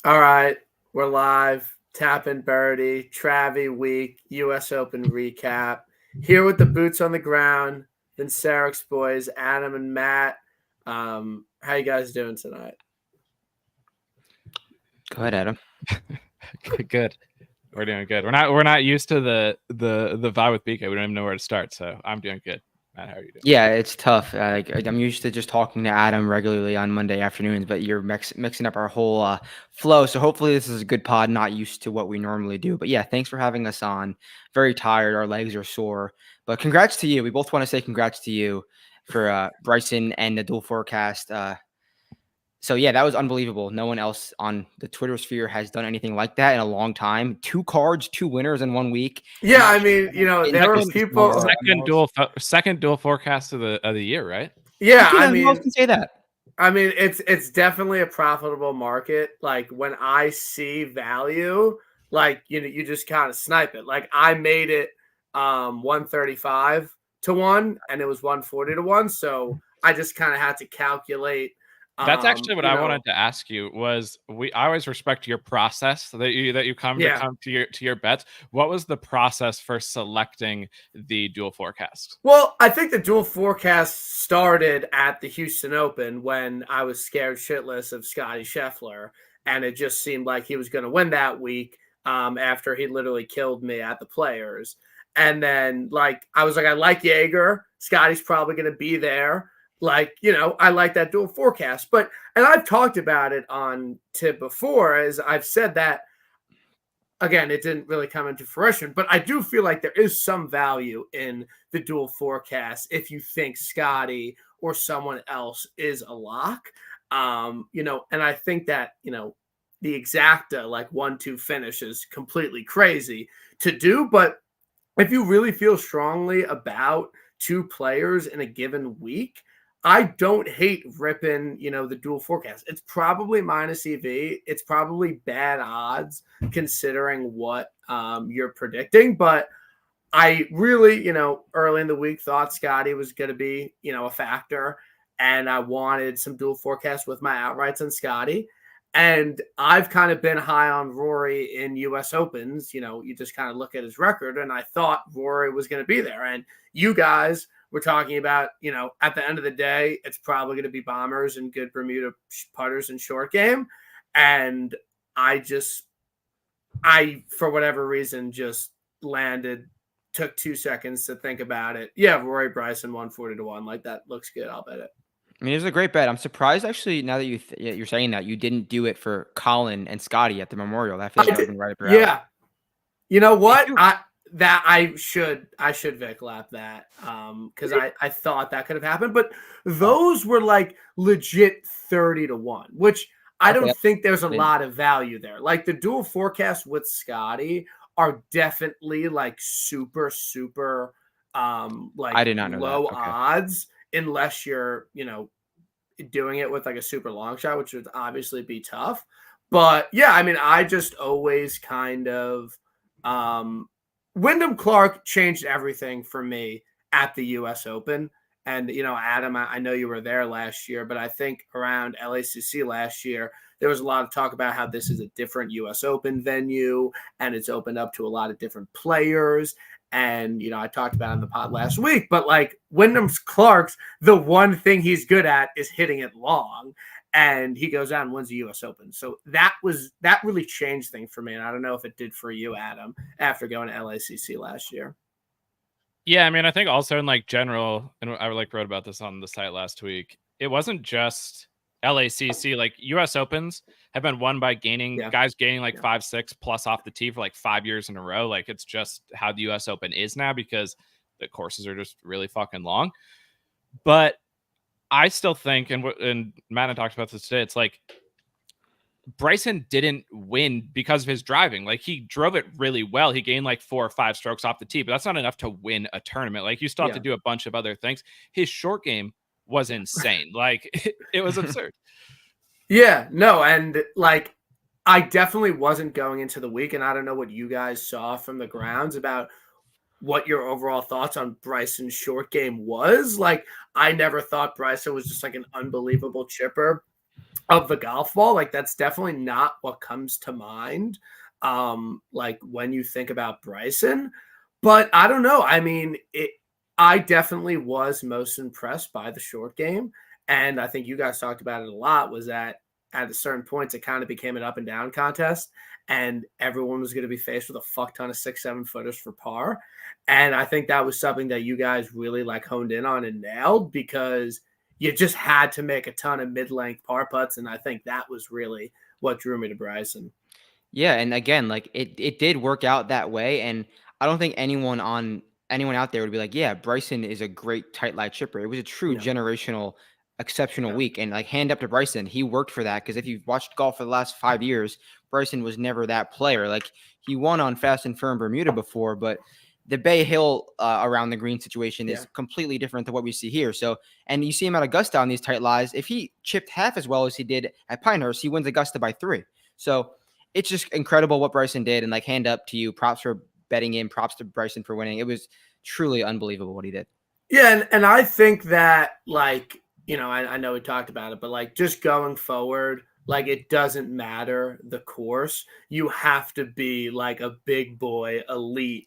All right, we're live. Tapping Birdie, Travie week, U.S. Open recap. Here with the boots on the ground, then Sarek's boys, Adam and Matt. How you guys doing tonight? Go ahead, Adam. Good. We're doing good. We're not used to the vibe with BK. We don't even know where to start. So I'm doing good. Matt, how are you doing? Yeah, it's tough. I'm used to just talking to Adam regularly on Monday afternoons, but you're mixing up our whole flow. So hopefully this is a good pod. Not used to what we normally do, but yeah, thanks for having us on. Very tired. Our legs are sore, but congrats to you. We both want to say congrats to you for Bryson and the dual forecast. So yeah, that was unbelievable. No one else on the Twitter sphere has done anything like that in a long time. 2 cards, 2 winners in 1 week. Yeah, I mean, there were people. Second dual forecast of the year, right? Yeah, Who else can say that? I mean, it's definitely a profitable market. Like when I see value, like you just kind of snipe it. Like I made it 135 to 1 and it was 140 to 1, so I just kind of had to calculate. That's actually what I wanted to ask you. I always respect your process that you come to your bets. What was the process for selecting the dual forecast? Well, I think the dual forecast started at the Houston Open when I was scared shitless of Scotty Scheffler, and it just seemed like he was going to win that week after he literally killed me at the Players. And then, I was like, I like Jaeger. Scotty's probably going to be there. I like that dual forecast. And I've talked about it on Tib before, as I've said that, again, it didn't really come into fruition, but I do feel like there is some value in the dual forecast if you think Scotty or someone else is a lock. And I think that, the exacta, 1-2 finish is completely crazy to do. But if you really feel strongly about 2 players in a given week, I don't hate ripping, the dual forecast. It's probably minus EV. It's probably bad odds considering what you're predicting. But I really, early in the week thought Scotty was going to be, a factor. And I wanted some dual forecast with my outrights on Scotty. And I've kind of been high on Rory in U.S. Opens. You just kind of look at his record. And I thought Rory was going to be there. And you guys we're talking about, at the end of the day, it's probably going to be bombers and good Bermuda putters and short game. And I, for whatever reason, just took 2 seconds to think about it. Yeah, Rory Bryson 140 to 1. Like, that looks good. I'll bet it. I mean, it was a great bet. I'm surprised, actually, now that you're saying that, you ddidn't do it for Colin and Scotty at the Memorial. That feels like that would right up your alley. Yeah. You know what? I should Vic lap that because I thought that could have happened, but those were like legit 30 to 1, which I don't think there's a lot of value there. Like the dual forecast with Scotty are definitely like super I did not know low odds unless you're doing it with like a super long shot, which would obviously be tough. But yeah, I mean, I just always kind of Wyndham Clark changed everything for me at the U.S. Open. And, Adam, I know you were there last year, but I think around LACC last year, there was a lot of talk about how this is a different U.S. Open venue and it's opened up to a lot of different players. And, I talked about it on the pod last week, but like Wyndham Clark's, the one thing he's good at is hitting it long. And he goes out and wins the U.S. Open. So that really changed things for me. And I don't know if it did for you, Adam, after going to LACC last year. Yeah, I mean, I think also in like general, and I wrote about this on the site last week, it wasn't just LACC. Like U.S. Opens have been won by guys gaining 5-6 plus off the tee for like 5 years in a row. Like it's just how the U.S. Open is now because the courses are just really fucking long. But I still think, and Matt and I talked about this today, it's like Bryson didn't win because of his driving. Like he drove it really well. He gained like 4 or 5 strokes off the tee, but that's not enough to win a tournament. Like you still have to do a bunch of other things. His short game was insane. Like it was absurd. Yeah, no. And like, I definitely wasn't going into the week, and I don't know what you guys saw from the grounds about what your overall thoughts on Bryson's short game was. Like, I never thought Bryson was just like an unbelievable chipper. of the golf ball. Like that's definitely not what comes to mind. Like when you think about Bryson, but I don't know. I mean, I definitely was most impressed by the short game. And I think you guys talked about it a lot, was that at a certain point, it kind of became an up and down contest. And everyone was going to be faced with a fuck ton of 6-7 footers for par. And I think that was something that you guys really like honed in on and nailed, because you just had to make a ton of mid-length par putts. And I think that was really what drew me to Bryson. Yeah, and again, like it did work out that way, and I don't think anyone out there would be like, yeah, Bryson is a great tight line chipper. It was a true No. generational, exceptional Yeah. week, and like hand up to Bryson, he worked for that, because if you've watched golf for the last 5 years, Bryson was never that player. Like he won on Fast and Firm Bermuda before, but the Bay Hill around the green situation is completely different than what we see here. So, and you see him at Augusta on these tight lies. If he chipped half as well as he did at Pinehurst, he wins Augusta by 3. So it's just incredible what Bryson did, and like hand up to you. Props for betting in. Props to Bryson for winning. It was truly unbelievable what he did. Yeah, and I think that, like, you know, I know we talked about it, but like just going forward, like it doesn't matter the course. You have to be like a big boy elite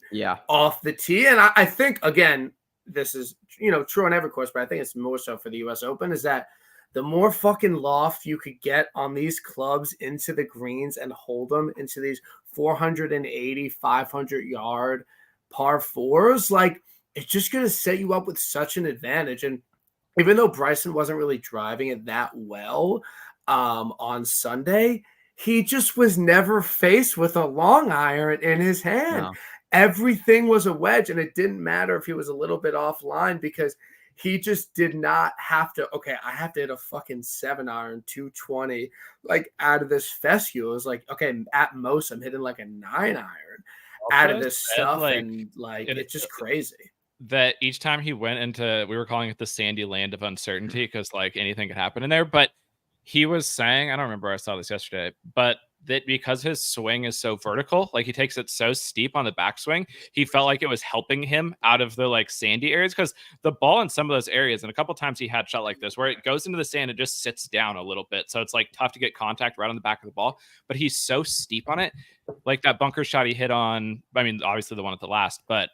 off the tee. And I think, again, this is, you know, true on every course, but I think it's more so for the US Open, is that the more fucking loft you could get on these clubs into the greens and hold them into these 480, 500 yard par fours, like it's just going to set you up with such an advantage. And even though Bryson wasn't really driving it that well on Sunday, he just was never faced with a long iron in his hand. No. Everything was a wedge, and it didn't matter if he was a little bit offline, because he just did not have to, okay, I have to hit a fucking 7-iron, 220, like out of this fescue. It was like, okay, at most I'm hitting like a 9-iron out of this stuff. Like, and like, it's just crazy. That each time he went into, we were calling it the sandy land of uncertainty, because like anything could happen in there. But he was saying, I don't remember, I saw this yesterday, but that because his swing is so vertical, like he takes it so steep on the backswing, he felt like it was helping him out of the like sandy areas, because the ball in some of those areas, and a couple times he had shot like this where it goes into the sand and just sits down a little bit, so it's like tough to get contact right on the back of the ball. But he's so steep on it, like that bunker shot he hit on, I mean, obviously the one at the last, but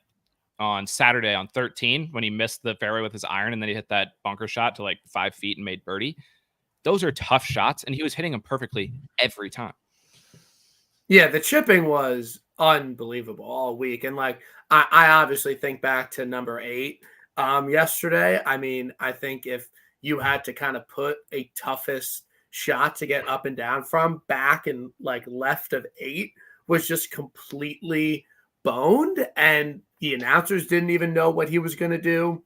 on Saturday on 13 when he missed the fairway with his iron and then he hit that bunker shot to like 5 feet and made birdie. Those are tough shots, and he was hitting them perfectly every time. Yeah, the chipping was unbelievable all week. And like I obviously think back to number 8 yesterday. I mean, I think if you had to kind of put a toughest shot to get up and down from, back and like left of 8 was just completely boned, and the announcers didn't even know what he was going to do.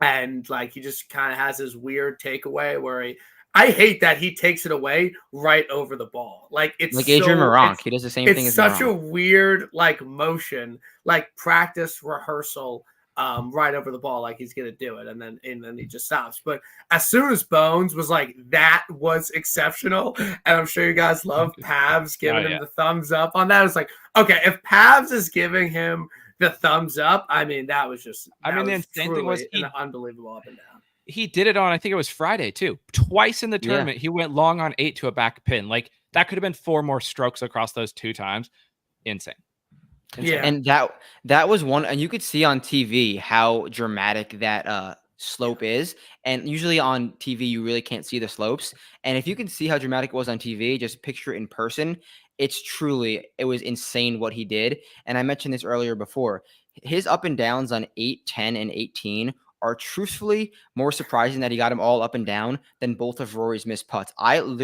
And like he just kind of has this weird takeaway where I hate that he takes it away right over the ball. Like it's like Adrian Moronk. He does the same thing as Moronk. It's such a Moronk. weird like motion, like practice rehearsal, right over the ball, like he's gonna do it, and then he just stops. But as soon as Bones was like, that was exceptional, and I'm sure you guys love Pavs giving him the thumbs up on that. It's like, okay, if Pavs is giving him the thumbs up, I mean, that was just, the insane thing was an unbelievable up and down. He did it on, I think it was Friday too. Twice in the tournament, he went long on 8 to a back pin. Like that could have been 4 more strokes across those 2 times. Insane. Yeah, and that was one, and you could see on TV how dramatic that slope is. And usually on TV, you really can't see the slopes. And if you can see how dramatic it was on TV, just picture it in person. It was insane what he did. And I mentioned this earlier before. His up and downs on 8, 10, and 18 are truthfully more surprising that he got them all up and down than both of Rory's missed putts.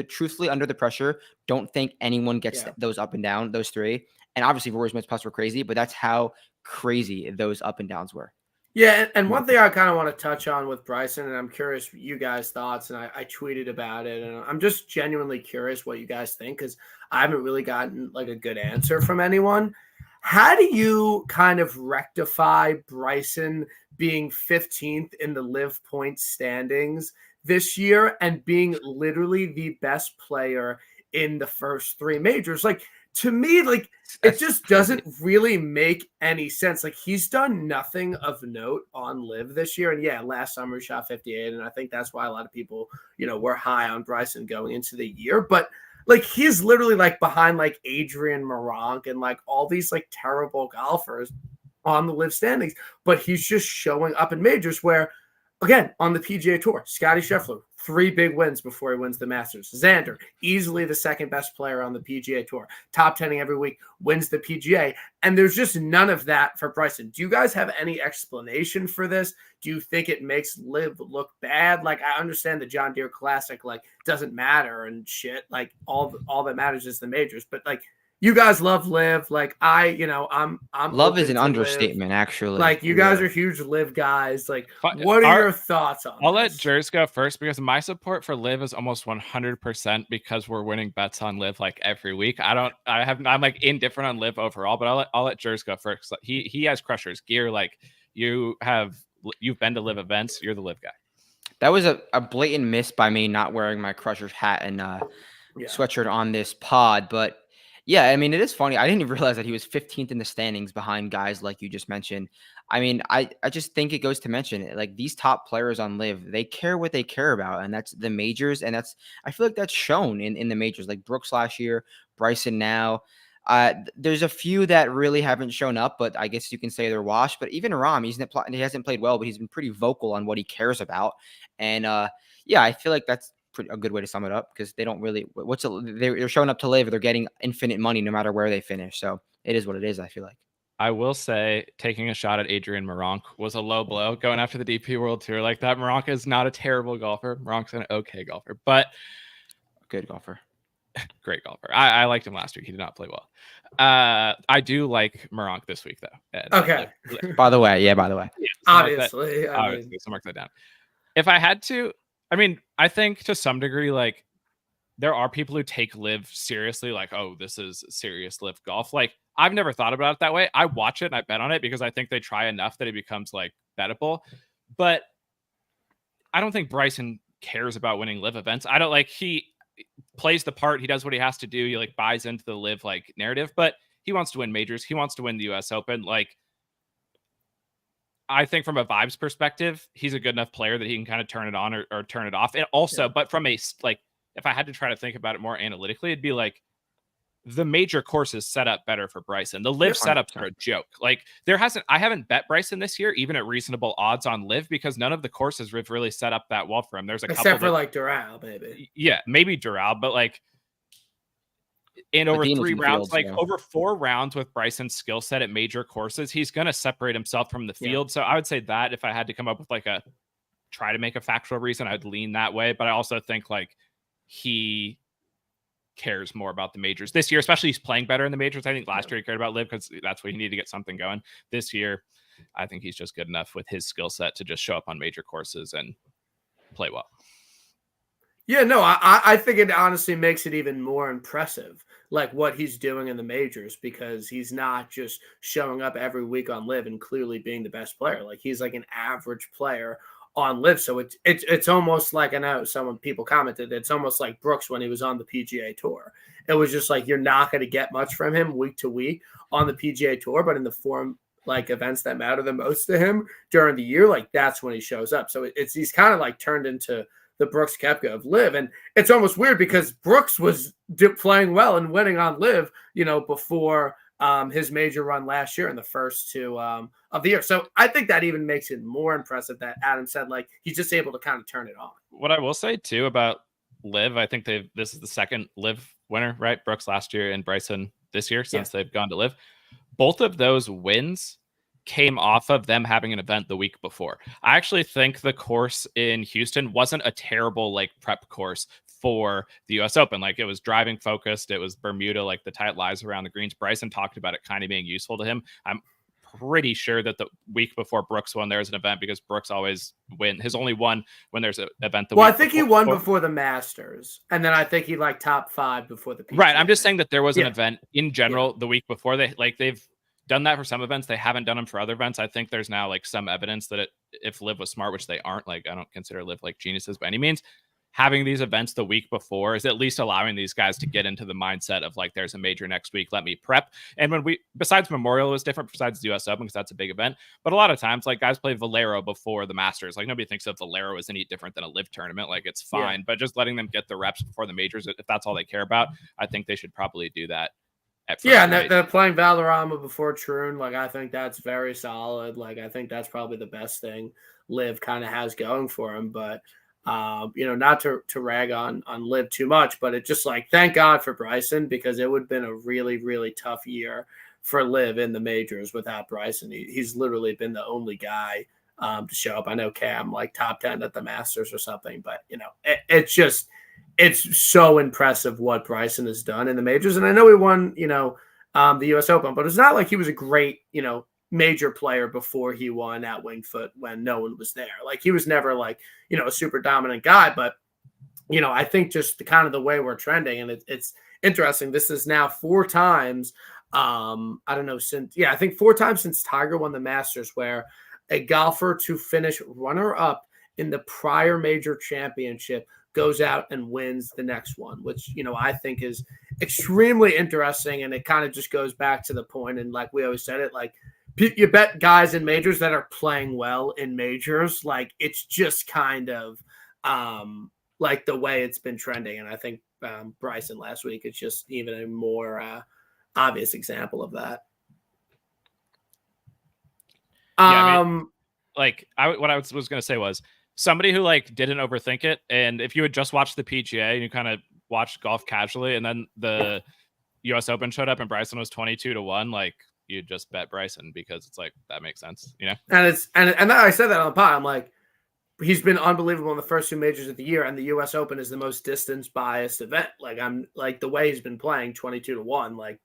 Truthfully, under the pressure, don't think anyone gets those up and down, those 3. And obviously Rory's missed putts were crazy, but that's how crazy those up and downs were. Yeah, and one thing I kind of want to touch on with Bryson, and I'm curious you guys' thoughts, and I tweeted about it, and I'm just genuinely curious what you guys think, because I haven't really gotten like a good answer from anyone. How do you kind of rectify Bryson being 15th in the Live Point standings this year and being literally the best player in the first 3 majors? Like, to me, like, it just doesn't really make any sense. Like, he's done nothing of note on Live this year. And yeah, last summer he shot 58. And I think that's why a lot of people, were high on Bryson going into the year. But like, he's literally like behind like Adrian Meronk and like all these like terrible golfers on the Live standings. But he's just showing up in majors where, again, on the PGA Tour, Scottie Scheffler, 3 big wins before he wins the Masters. Xander, easily the second best player on the PGA Tour, top 10 every week, wins the PGA. And there's just none of that for Bryson. Do you guys have any explanation for this? Do you think it makes Live look bad? Like, I understand the John Deere Classic, like, doesn't matter and shit. Like, all that matters is the majors. But, like, you guys love Live. Like, I'm love is an understatement, actually. Like, you guys are huge Live guys. Like, what are your thoughts on I'll this? let Jers go first, because my support for Live is almost 100% because we're winning bets on Live like every week. I'm like indifferent on Live overall, but I'll let Jers go first. He has Crushers gear. Like, you've been to Live events. You're the Live guy. That was a blatant miss by me not wearing my Crushers hat and sweatshirt on this pod, but yeah, I mean, it is funny. I didn't even realize that he was 15th in the standings behind guys like you just mentioned. I mean, I just think it goes to mention it. Like, these top players on Live, they care what they care about, and that's the majors. And I feel like that's shown in the majors, like Brooks last year, Bryson now. There's a few that really haven't shown up, but I guess you can say they're washed. But even Rahm, he hasn't played well, but he's been pretty vocal on what he cares about. And yeah, I feel like that's a good way to sum it up, because they don't really they're showing up to Live. They're getting infinite money no matter where they finish. So it is what it is, I feel like. I will say, taking a shot at Adrian Meronk was a low blow going after the DP World Tour like that. Meronk is not a terrible golfer. Meronk's an okay golfer, but good golfer. Great golfer. I liked him last week. He did not play well. I do like Meronk this week, though. Okay. By the way. Yeah, obviously. So mark that down. If I had to, I mean, I think to some degree, like, there are people who take Live seriously, like, oh, this is serious Live golf. Like, I've never thought about it that way. I watch it and I bet on it because I think they try enough that it becomes like bettable. But I don't think Bryson cares about winning Live events. I don't, like, he plays the part. He does what he has to do. He like buys into the Live like narrative, but he wants to win majors. He wants to win the US Open. Like, I think from a vibes perspective, he's a good enough player that he can kind of turn it on or turn it off. And also, but from a, like, if I had to try to think about it more analytically, it'd be like, the major courses set up better for Bryson. The Live setups are a joke. Like, I haven't bet Bryson this year, even at reasonable odds on Live, because none of the courses have really set up that well for him. There's a couple, except for like Doral, maybe. Yeah, maybe Doral, but like, in over 3 rounds, like over 4 rounds with Bryson's skill set at major courses, he's going to separate himself from the field. Yeah. So I would say that if I had to come up with like try to make a factual reason, I'd lean that way. But I also think like he cares more about the majors this year, especially he's playing better in the majors. I think last year he cared about Live because that's what he needed to get something going. This year, I think he's just good enough with his skill set to just show up on major courses and play well. Yeah, no, I think it honestly makes it even more impressive, like what he's doing in the majors, because he's not just showing up every week on Live and clearly being the best player. Like, he's like an average player on Live. So it's almost like, I know people commented, it's almost like Brooks when he was on the PGA Tour. It was just like, you're not going to get much from him week to week on the PGA Tour, but in the form like events that matter the most to him during the year, like that's when he shows up. So he's kind of like turned into the Brooks Koepka of Live. And it's almost weird because Brooks was playing well and winning on Live, before his major run last year in the first 2 of the year. So I think that even makes it more impressive that Adam said, like, he's just able to kind of turn it on. What I will say too about Live, I think this is the second Live winner, right? Brooks last year and Bryson this year since they've gone to Live. Both of those wins came off of them having an event the week before. I actually think the course in Houston wasn't a terrible like prep course for the US Open. Like, it was driving focused. It was Bermuda, like the tight lies around the greens. Bryson talked about it kind of being useful to him. I'm pretty sure that the week before Brooks won, there's an event, because Brooks always his only won when there's an event. I think he won before the Masters, and then I think he like top 5 before the PGA. Right. I'm just saying that there was an event in general the week before. They've done that for some events. They haven't done them for other events. I think there's now like some evidence that if Live was smart, which they aren't, like, I don't consider Live like geniuses by any means, having these events the week before is at least allowing these guys to get into the mindset of like, there's a major next week, let me prep. And when besides Memorial was different, besides the US Open, because that's a big event, but a lot of times like guys play Valero before the Masters. Like nobody thinks of Valero as any different than a live tournament. Like it's fine, but just letting them get the reps before the majors, if that's all they care about, I think they should probably do that. Yeah, and they're playing Valderrama before Troon. Like, I think that's very solid. Like, I think that's probably the best thing Liv kind of has going for him. But, not to rag on Liv too much, but it just like, thank God for Bryson, because it would have been a really, really tough year for Liv in the majors without Bryson. He's literally been the only guy to show up. I know Cam, like top 10 at the Masters or something, but, it's so impressive what Bryson has done in the majors. And I know he won, the U.S. Open, but it's not like he was a great, major player before he won at Winged Foot when no one was there. Like he was never like, a super dominant guy. But, I think just the kind of the way we're trending, and it's interesting. This is now 4 times. I think 4 times since Tiger won the Masters where a golfer to finish runner-up in the prior major championship goes out and wins the next one, which, I think is extremely interesting. And it kind of just goes back to the point. And like we always said it, like you bet guys in majors that are playing well in majors. Like it's just kind of like the way it's been trending. And I think Bryson last week, it's just even a more obvious example of that. What I was going to say was, somebody who like didn't overthink it, and if you had just watched the PGA and you kind of watched golf casually, and then the US Open showed up and Bryson was 22-1, like you just bet Bryson because it's like that makes sense, And I said that on the pod. I'm like, he's been unbelievable in the first 2 majors of the year, and the US Open is the most distance biased event. Like I'm like the way he's been playing 22-1, like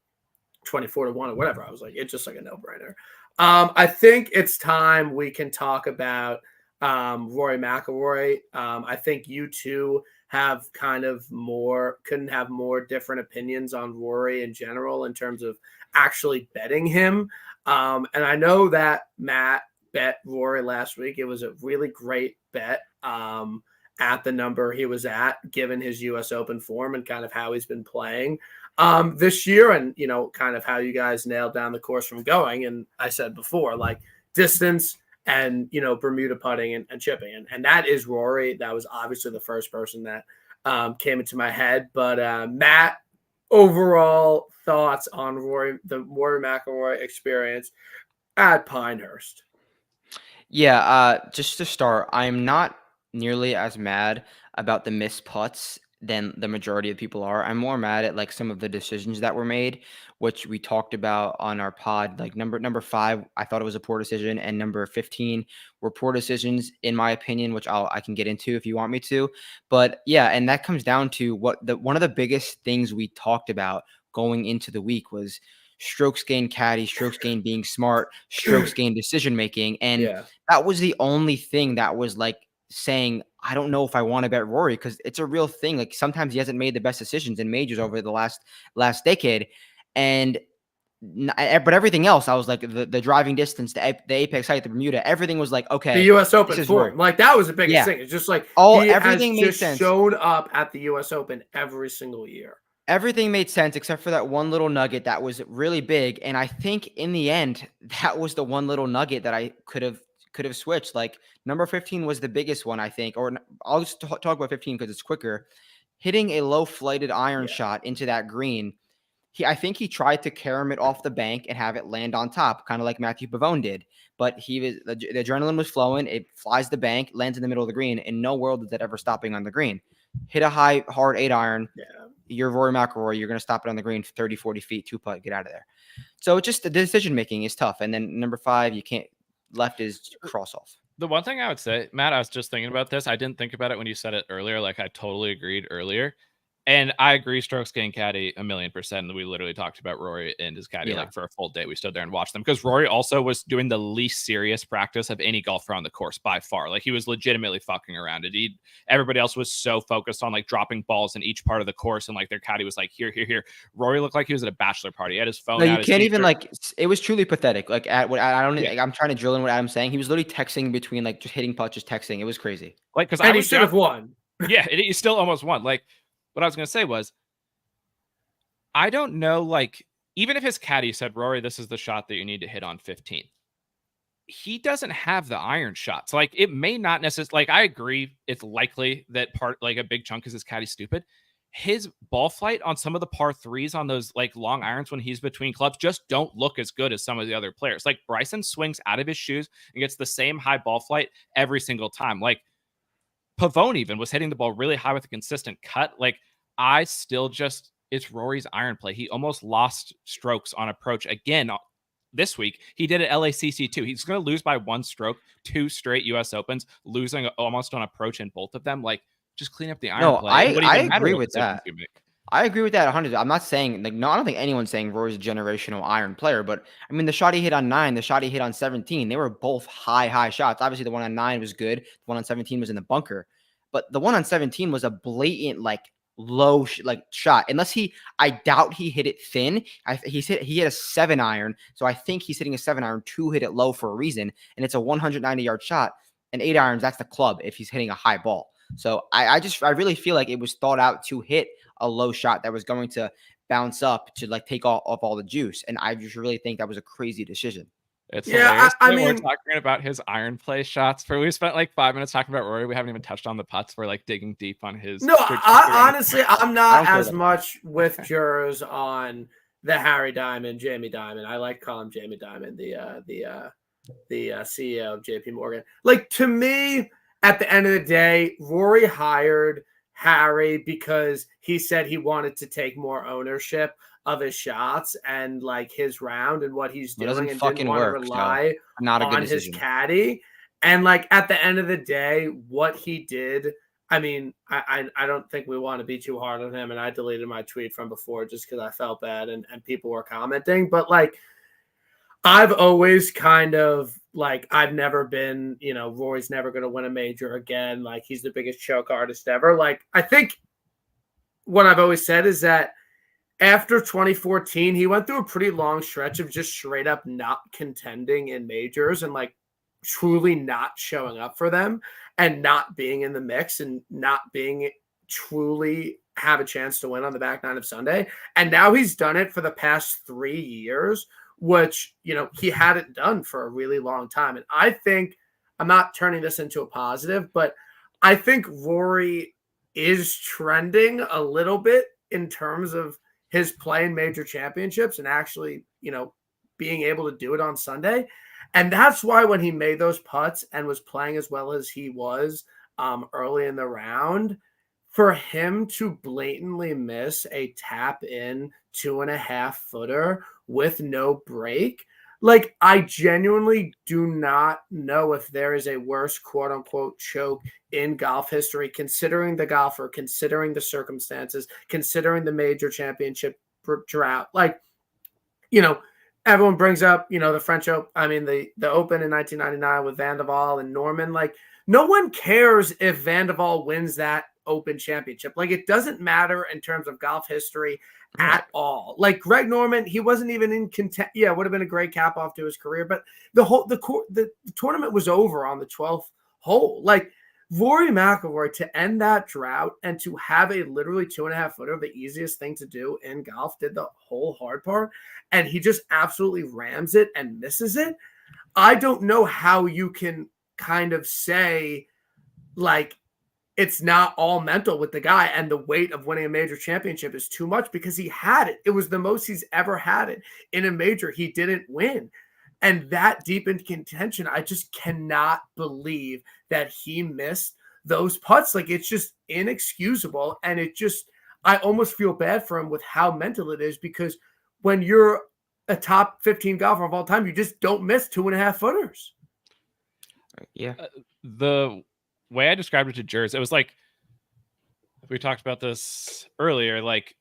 24-1 or whatever. I was like, it's just like a no brainer. I think it's time we can talk about Rory McIlroy. I think you two have couldn't have more different opinions on Rory in general in terms of actually betting him. And I know that Matt bet Rory last week. It was a really great bet at the number he was at, given his US Open form and kind of how he's been playing this year, and kind of how you guys nailed down the course from going. And I said before, like distance and Bermuda putting and chipping, and that is Rory. That was obviously the first person that came into my head. But Matt, overall thoughts on the Rory McIlroy experience at Pinehurst? Yeah, just to start, I'm not nearly as mad about the missed putts than the majority of people are. I'm more mad at like some of the decisions that were made, which we talked about on our pod. Like number 5, I thought it was a poor decision, and number 15 were poor decisions in my opinion, which I can get into if you want me to. But yeah, and that comes down to one of the biggest things we talked about going into the week was strokes gained caddy, strokes gained being smart, strokes gained decision making, and that was the only thing that was like saying, I don't know if I want to bet Rory, because it's a real thing. Like sometimes he hasn't made the best decisions in majors over the last decade. But everything else, I was like the driving distance, the apex height, the Bermuda, everything was like, okay. The US Open form, like that was the biggest thing. It's just like everything made sense. Showed up at the US Open every single year. Everything made sense except for that one little nugget that was really big. And I think in the end, that was the one little nugget that I could have switched. Like number 15 was the biggest one, I think, or I'll just talk about 15 because it's quicker. Hitting a low flighted iron shot into that green. I think he tried to carom it off the bank and have it land on top, kind of like Matthew Pavone did. But the adrenaline was flowing. It flies the bank, lands in the middle of the green. In no world is that ever stopping on the green. Hit a high, hard 8 iron. Yeah. You're Rory McIlroy. You're going to stop it on the green for 30, 40 feet, 2-putt, get out of there. So just the decision making is tough. And then number 5, you can't. Left is cross off. The one thing I would say, Matt, I was just thinking about this. I didn't think about it when you said it earlier. Like I totally agreed earlier. And I agree, strokes gained caddy 1,000,000%. We literally talked about Rory and his caddy like for a full day. We stood there and watched them because Rory also was doing the least serious practice of any golfer on the course by far. Like he was legitimately fucking around it. Everybody else was so focused on like dropping balls in each part of the course, and like their caddy was like here. Rory looked like he was at a bachelor party. He had his phone. No, you can't even like. It was truly pathetic. Like at what I don't. Like, I'm trying to drill in what Adam's saying. He was literally texting between like just hitting putts, just texting. It was crazy. Like because he should have won. Yeah, he still almost won. Like, what I was going to say was, I don't know, like, even if his caddy said, Rory, this is the shot that you need to hit on 15, he doesn't have the iron shots. Like, it may not necessarily, like, I agree, it's likely that like a big chunk is his caddy stupid. His ball flight on some of the par threes on those like long irons when he's between clubs just don't look as good as some of the other players. Like, Bryson swings out of his shoes and gets the same high ball flight every single time. Like, Pavone even was hitting the ball really high with a consistent cut. Like, I still just, it's Rory's iron play. He almost lost strokes on approach again this week. He did at LACC too. He's going to lose by 1 stroke, 2 straight US Opens, losing almost on approach in both of them. Like, just clean up the iron play. I agree with that. I agree with that 100. I'm not saying, like, no, I don't think anyone's saying Rory's a generational iron player, but I mean, the shot he hit on 9, the shot he hit on 17, they were both high shots. Obviously, the one on 9 was good. The one on 17 was in the bunker, but the one on 17 was a blatant, like, low shot. I doubt he hit it thin. He hit a 7 iron, so I think he's hitting a 7 iron to hit it low for a reason, and it's a 190-yard shot. And 8 irons, that's the club if he's hitting a high ball. So I really feel like it was thought out to hit a low shot that was going to bounce up to like take off all the juice. And I just really think that was a crazy decision. It's hilarious. I mean, we're talking about his iron play shots. We spent like 5 minutes talking about Rory. We haven't even touched on the putts. We're like digging deep on his. No, honestly, I'm not as much with jurors on the Harry Diamond, Jamie Dimon. I like calling Jamie Dimon the CEO of JP Morgan. Like, to me, at the end of the day, Rory hired Harry because he said he wanted to take more ownership of his shots and like his round and what he's doing, and didn't want to rely on his caddy. And like, at the end of the day, what he did, I mean, I don't think we want to be too hard on him, and I deleted my tweet from before just because I felt bad and people were commenting. But like, I've always kind of like, I've never been, Rory's never going to win a major again. Like, he's the biggest choke artist ever. Like, I think what I've always said is that after 2014, he went through a pretty long stretch of just straight up not contending in majors and like truly not showing up for them and not being in the mix and not being truly have a chance to win on the back nine of Sunday. And now he's done it for the past 3 years, which, he hadn't done for a really long time. And I think, I'm not turning this into a positive, but I think Rory is trending a little bit in terms of his play in major championships and actually, being able to do it on Sunday. And that's why when he made those putts and was playing as well as he was early in the round, for him to blatantly miss a tap in 2.5 footer with no break, like, I genuinely do not know if there is a worse quote unquote choke in golf history, considering the golfer, considering the circumstances, considering the major championship drought. Like, everyone brings up, the French Open, the Open in 1999 with Van de Waal and Norman. Like, no one cares if Van de Waal wins that Open championship. Like, it doesn't matter in terms of golf history at all. Like, Greg Norman, he wasn't even in content. Yeah, it would have been a great cap off to his career, but the tournament was over on the 12th hole. Like, Rory McIlroy, to end that drought and to have a literally 2.5 footer, the easiest thing to do in golf, did the whole hard part, and he just absolutely rams it and misses it. I don't know how you can kind of say, like, it's not all mental with the guy and the weight of winning a major championship is too much, because he had it. It was the most he's ever had it in a major. He didn't win. And that deep in contention, I just cannot believe that he missed those putts. Like, it's just inexcusable. And I almost feel bad for him with how mental it is, because when you're a top 15 golfer of all time, you just don't miss 2.5 footers. Yeah. The way I described it to jurors, it was like, we talked about this earlier, like,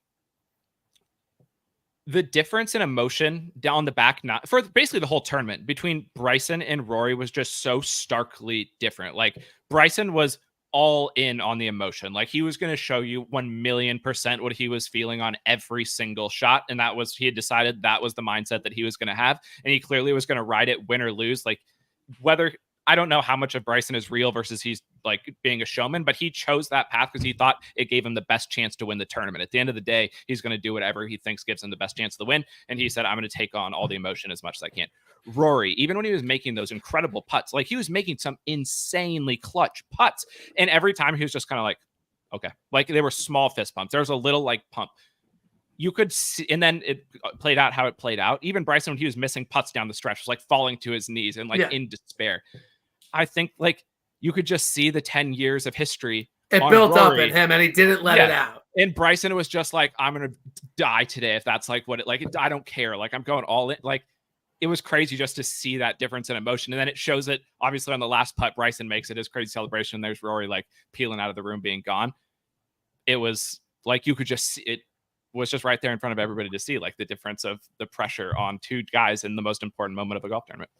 the difference in emotion down the back for basically the whole tournament between Bryson and Rory was just so starkly different. Like, Bryson was all in on the emotion. Like, he was going to show you 1,000,000% what he was feeling on every single shot. And he had decided that was the mindset that he was going to have. And he clearly was going to ride it, win or lose. Like, I don't know how much of Bryson is real versus he's like being a showman, but he chose that path because he thought it gave him the best chance to win the tournament. At the end of the day, he's going to do whatever he thinks gives him the best chance to win. And he said, I'm going to take on all the emotion as much as I can. Rory, even when he was making those incredible putts, like he was making some insanely clutch putts. And every time he was just kind of like, okay, like they were small fist bumps. There was a little like pump. You could see, and then it played out how it played out. Even Bryson, when he was missing putts down the stretch, was like falling to his knees and like in despair. I think like you could just see the 10 years of history. It built up in him and he didn't let it out. And Bryson was just like, I'm going to die today. If that's like what it, like, I don't care. Like I'm going all in. Like it was crazy just to see that difference in emotion. And then it shows it obviously on the last putt, Bryson makes it his crazy celebration. There's Rory like peeling out of the room, being gone. It was like, you could just see it was just right there in front of everybody to see like the difference of the pressure on two guys in the most important moment of a golf tournament.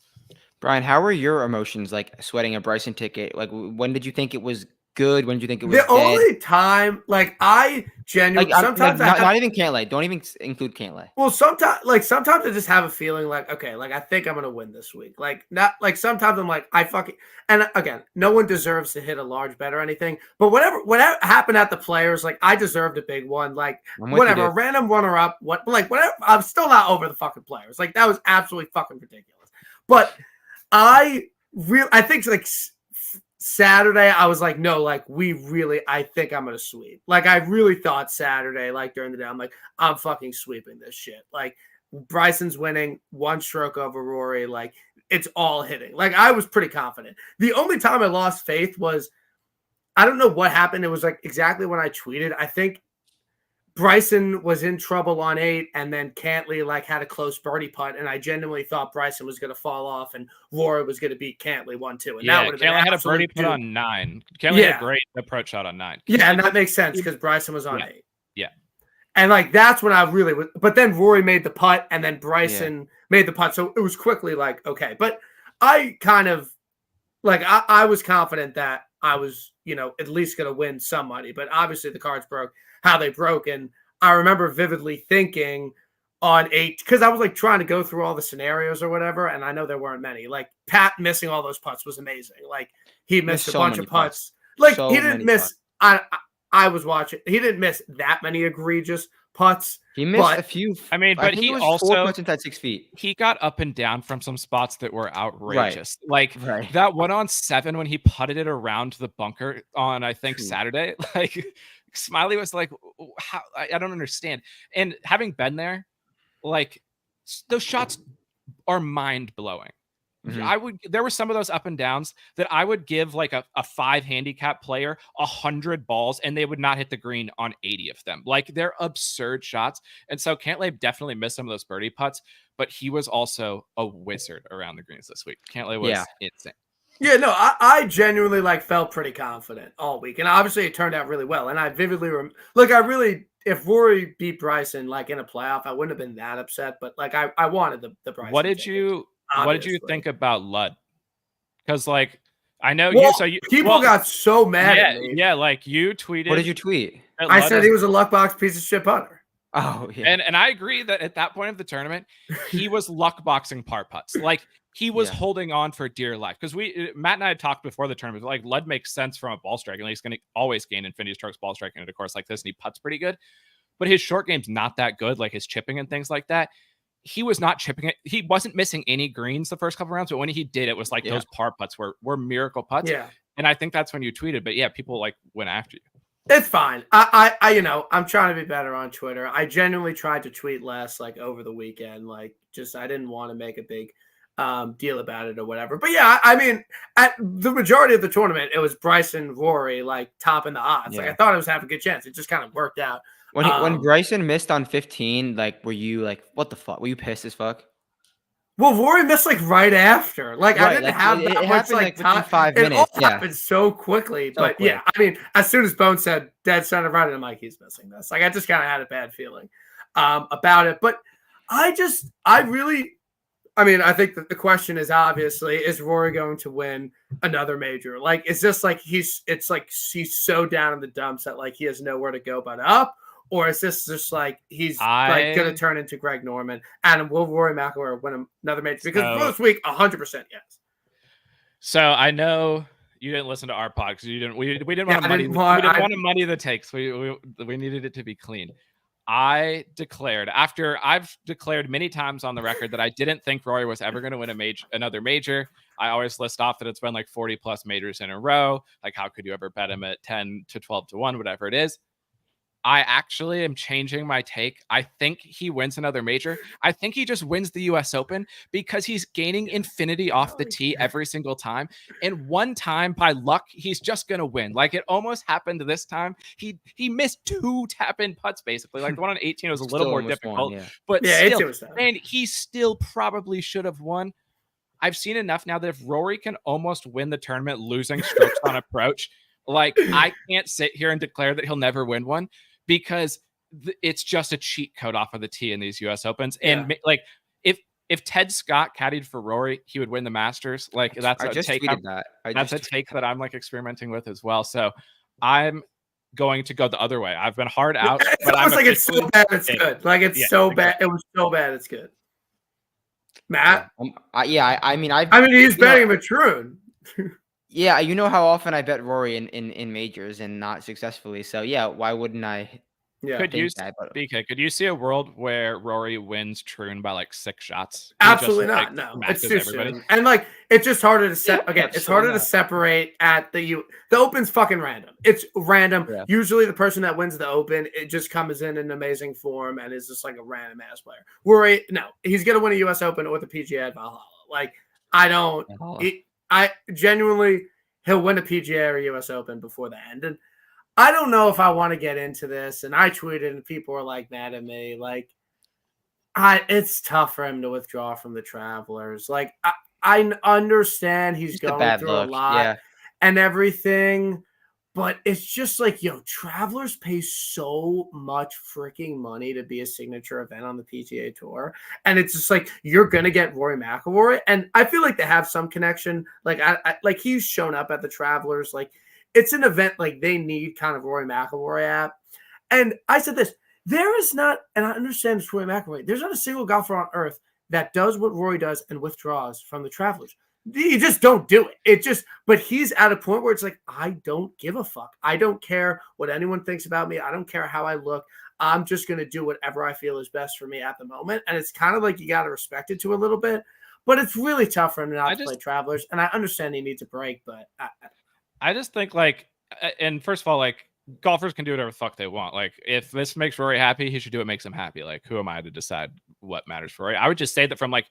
Brian, how were your emotions like sweating a Bryson ticket? Like when did you think it was good? When did you think it was the only time like I genuinely sometimes like, not even Cantlay. Don't even include Cantlay. Well, sometimes I just have a feeling like, okay, like I think I'm gonna win this week. Like not like sometimes I'm like I fucking, and again, no one deserves to hit a large bet or anything. But whatever happened at the Players, like I deserved a big one. Like whatever, random runner up, whatever. I'm still not over the fucking Players. Like that was absolutely fucking ridiculous. But I think like Saturday, I was like, no, like I think I'm going to sweep. Like I really thought Saturday, like during the day, I'm like, I'm fucking sweeping this shit. Like Bryson's winning 1 stroke over Rory. Like it's all hitting. Like I was pretty confident. The only time I lost faith was, I don't know what happened. It was like exactly when I tweeted. I think Bryson was in trouble on 8, and then Cantlay like had a close birdie putt, and I genuinely thought Bryson was going to fall off, and Rory was going to beat Cantlay 1-2. And that would have been Cantlay had a birdie putt on 9. Cantlay had a great approach shot on 9. Yeah, and that makes sense because Bryson was on 8. Yeah, and like that's when I really was. But then Rory made the putt, and then Bryson made the putt, so it was quickly like okay. But I kind of like I was confident that I was at least going to win some money, but obviously the cards broke how they broke. And I remember vividly thinking on 8, because I was like trying to go through all the scenarios or whatever, and I know there weren't many. Like Pat missing all those putts was amazing. Like he missed a bunch of putts. Like he didn't miss. I was watching. He didn't miss that many egregious putts. He missed a few. I mean, but he also 4 putts inside 6 feet. He got up and down from some spots that were outrageous. Like that one on 7 when he putted it around the bunker on I think Saturday. Like Smiley was like, how I don't understand. And having been there, like those shots are mind blowing. Mm-hmm. There were some of those up and downs that I would give like a 5 handicap player 100 balls and they would not hit the green on 80 of them. Like they're absurd shots. And so Cantlay definitely missed some of those birdie putts, but he was also a wizard around the greens this week. Cantlay was insane. Yeah, no, I genuinely like felt pretty confident all week, and obviously it turned out really well. And I vividly if Rory beat Bryson like in a playoff, I wouldn't have been that upset. But like I wanted the Bryson. What did you think about Ludd? Because like I know people got so mad at me. Yeah, like you tweeted. What did you tweet? I said he was a luck box piece of shit putter. Oh yeah, and I agree that at that point of the tournament, he was luck boxing par putts. Like he was holding on for dear life because Matt and I had talked before the tournament. Like Ludd makes sense from a ball striking. He's going to always gain infinity strokes ball striking at a course like this, and he putts pretty good. But his short game's not that good, like his chipping and things like that. He was not chipping it. He wasn't missing any greens the first couple rounds, but when he did, it was like those par putts were miracle putts. Yeah, and I think that's when you tweeted. But yeah, people like went after you. It's fine. I I'm trying to be better on Twitter. I genuinely tried to tweet less, like over the weekend. Like, just I didn't want to make a big deal about it or whatever. But yeah, I mean, at the majority of the tournament, it was Bryson, Rory, like topping the odds. Like I thought it was having a good chance. It just kind of worked out. When Bryson missed on 15, like, were you like, what the fuck? Were you pissed as fuck? Well, Rory missed like right after. Like I didn't have that much like time. 5 minutes. It all happened so quickly. But yeah, I mean, as soon as Bone said dead center right, I'm like, he's missing this. Like I just kind of had a bad feeling about it. But I think that the question is obviously, is Rory going to win another major? Like, it's just like he's so down in the dumps that like he has nowhere to go but up. Or is this just like he's like going to turn into Greg Norman? And will Rory McIlroy win another major? Because for this week, 100% yes. So I know you didn't listen to our pod because we didn't want to muddy the takes. We needed it to be clean. I've declared many times on the record that I didn't think Rory was ever going to win another major. I always list off that it's been like 40 plus majors in a row. Like, how could you ever bet him at 10 to 12 to 1, whatever it is? I actually am changing my take. I think he wins another major. I think he just wins the US Open because he's gaining infinity off the tee every single time. And one time, by luck, he's just going to win. Like, it almost happened this time. He missed 2 tap-in putts, basically. Like, the one on 18 was a little more difficult. But still, and he still probably should have won. I've seen enough now that if Rory can almost win the tournament losing strokes on approach, like, I can't sit here and declare that he'll never win one. Because it's just a cheat code off of the tee in these U.S. Opens. And like, if Ted Scott caddied for Rory, he would win the Masters. Like, that's a take that I'm like experimenting with as well. So I'm going to go the other way. I've been hard out, but I'm like, it's so bad it's good. Like, it's so bad. It was so bad it's good. Matt? I mean, he's betting Matroon. Yeah, you know how often I bet Rory in majors and not successfully. So yeah, why wouldn't I? Yeah. Could you see a world where Rory wins Troon by like 6 shots? Absolutely not. No, it's too soon. And like, it's just harder to it's harder to separate at the Open's fucking random. It's random. Yeah. Usually the person that wins the Open, it just comes in amazing form and is just like a random ass player. Rory, no, he's gonna win a US Open with a PGA at Valhalla. Like, I genuinely, he'll win a PGA or US Open before the end. And I don't know if I want to get into this. And I tweeted and people were like mad at me. Like, it's tough for him to withdraw from the Travelers. Like, I understand he's going through a lot and everything. But it's just like, Travelers pay so much freaking money to be a signature event on the PGA Tour. And it's just like, you're going to get Rory McIlroy. And I feel like they have some connection. Like, like he's shown up at the Travelers. Like, it's an event like they need kind of Rory McIlroy at. And I said this, there is not, and I understand it's Rory McIlroy, there's not a single golfer on earth that does what Rory does and withdraws from the Travelers. You just don't do it. But he's at a point where it's like, I don't give a fuck. I don't care what anyone thinks about me. I don't care how I look. I'm just going to do whatever I feel is best for me at the moment. And it's kind of like you got to respect it to a little bit. But it's really tough for him not to play Travelers. And I understand he needs a break, but I just think, like, and first of all, like, golfers can do whatever the fuck they want. Like, if this makes Rory happy, he should do what makes him happy. Like, who am I to decide what matters for Rory? I would just say that from, like,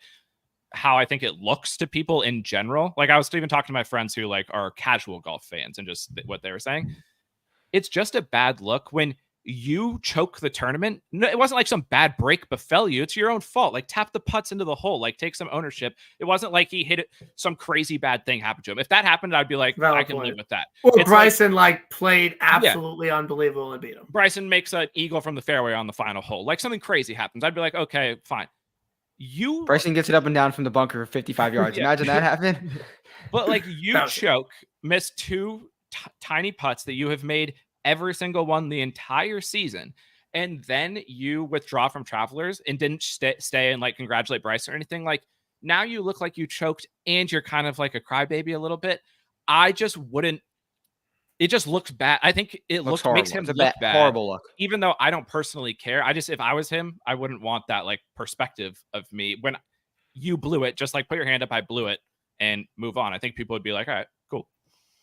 how I think it looks to people in general. Like, I was even talking to my friends who like are casual golf fans and just what they were saying. It's just a bad look when you choke the tournament. No, it wasn't like some bad break befell you. It's your own fault. Like, tap the putts into the hole, like take some ownership. It wasn't like he hit it. Some crazy bad thing happened to him. If that happened, I'd be like, I can live with that. Well, Bryson like played absolutely unbelievable and beat him. Bryson makes an eagle from the fairway on the final hole. Like, something crazy happens. I'd be like, okay, fine. Bryson gets it up and down from the bunker for 55 yards. Imagine that happen. But like, you miss 2 tiny putts that you have made every single one the entire season, and then you withdraw from Travelers and didn't stay and like congratulate Bryson or anything. Like, now you look like you choked and you're kind of like a crybaby a little bit. I just wouldn't. It just looks bad. I think it makes him look bad. Horrible look. Even though I don't personally care. If I was him, I wouldn't want that like perspective of me when you blew it. Just like, put your hand up, I blew it, and move on. I think people would be like, all right, cool.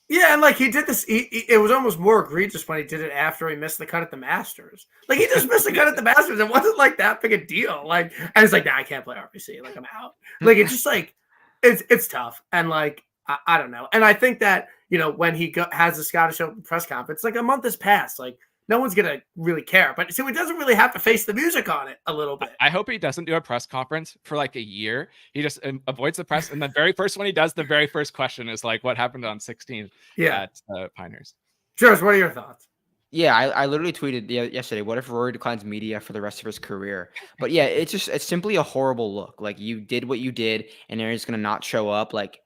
Yeah, and like he did this, it was almost more egregious when he did it after he missed the cut at the Masters. Like, he just missed the cut at the Masters. It wasn't like that big a deal. Like, and it's like, nah, I can't play RBC. Like, I'm out. Like, it's just like, it's tough. And like, I don't know. And I think that, when he has the Scottish Open press conference, like, a month has passed. Like, no one's going to really care. But so he doesn't really have to face the music on it a little bit. I hope he doesn't do a press conference for like a year. He just avoids the press. And the very first one he does, the very first question is like, what happened on 16 at Pinehurst? George, what are your thoughts? Yeah, I literally tweeted yesterday, what if Rory declines media for the rest of his career? But yeah, it's simply a horrible look. Like, you did what you did, and they're just going to not show up. Like,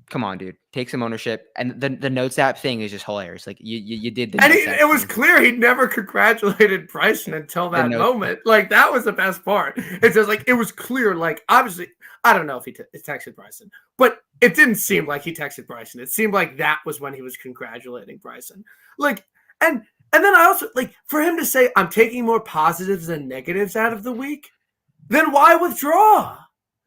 come on, dude. Take some ownership. And the Notes app thing is just hilarious. Like, you did the. And it was clear he never congratulated Bryson until that moment. Like, that was the best part. It's just like, it was clear. Like, obviously, I don't know if he texted Bryson, but it didn't seem like he texted Bryson. It seemed like that was when he was congratulating Bryson. Like, and then I also like for him to say, I'm taking more positives than negatives out of the week, then why withdraw?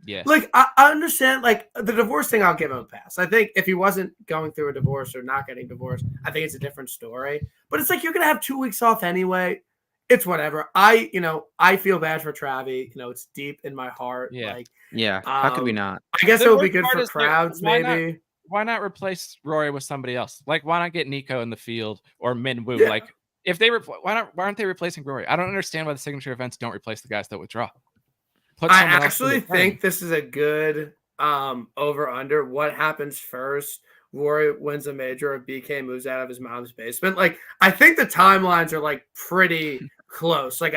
Yeah. Like, I understand, like, the divorce thing, I'll give him a pass. I think if he wasn't going through a divorce or not getting divorced, I think it's a different story. But it's like, you're going to have 2 weeks off anyway. It's whatever. I feel bad for Travi. It's deep in my heart. Yeah. Like, yeah. How could we not? I guess it would be good for crowds, maybe. Why not replace Rory with somebody else? Like, why not get Nico in the field or Min Woo? Yeah. Like, if they why aren't they replacing Rory? I don't understand why the signature events don't replace the guys that withdraw. I actually think this is a good over under. What happens first? Rory wins a major or BK moves out of his mom's basement. Like, I think the timelines are like pretty close. Like,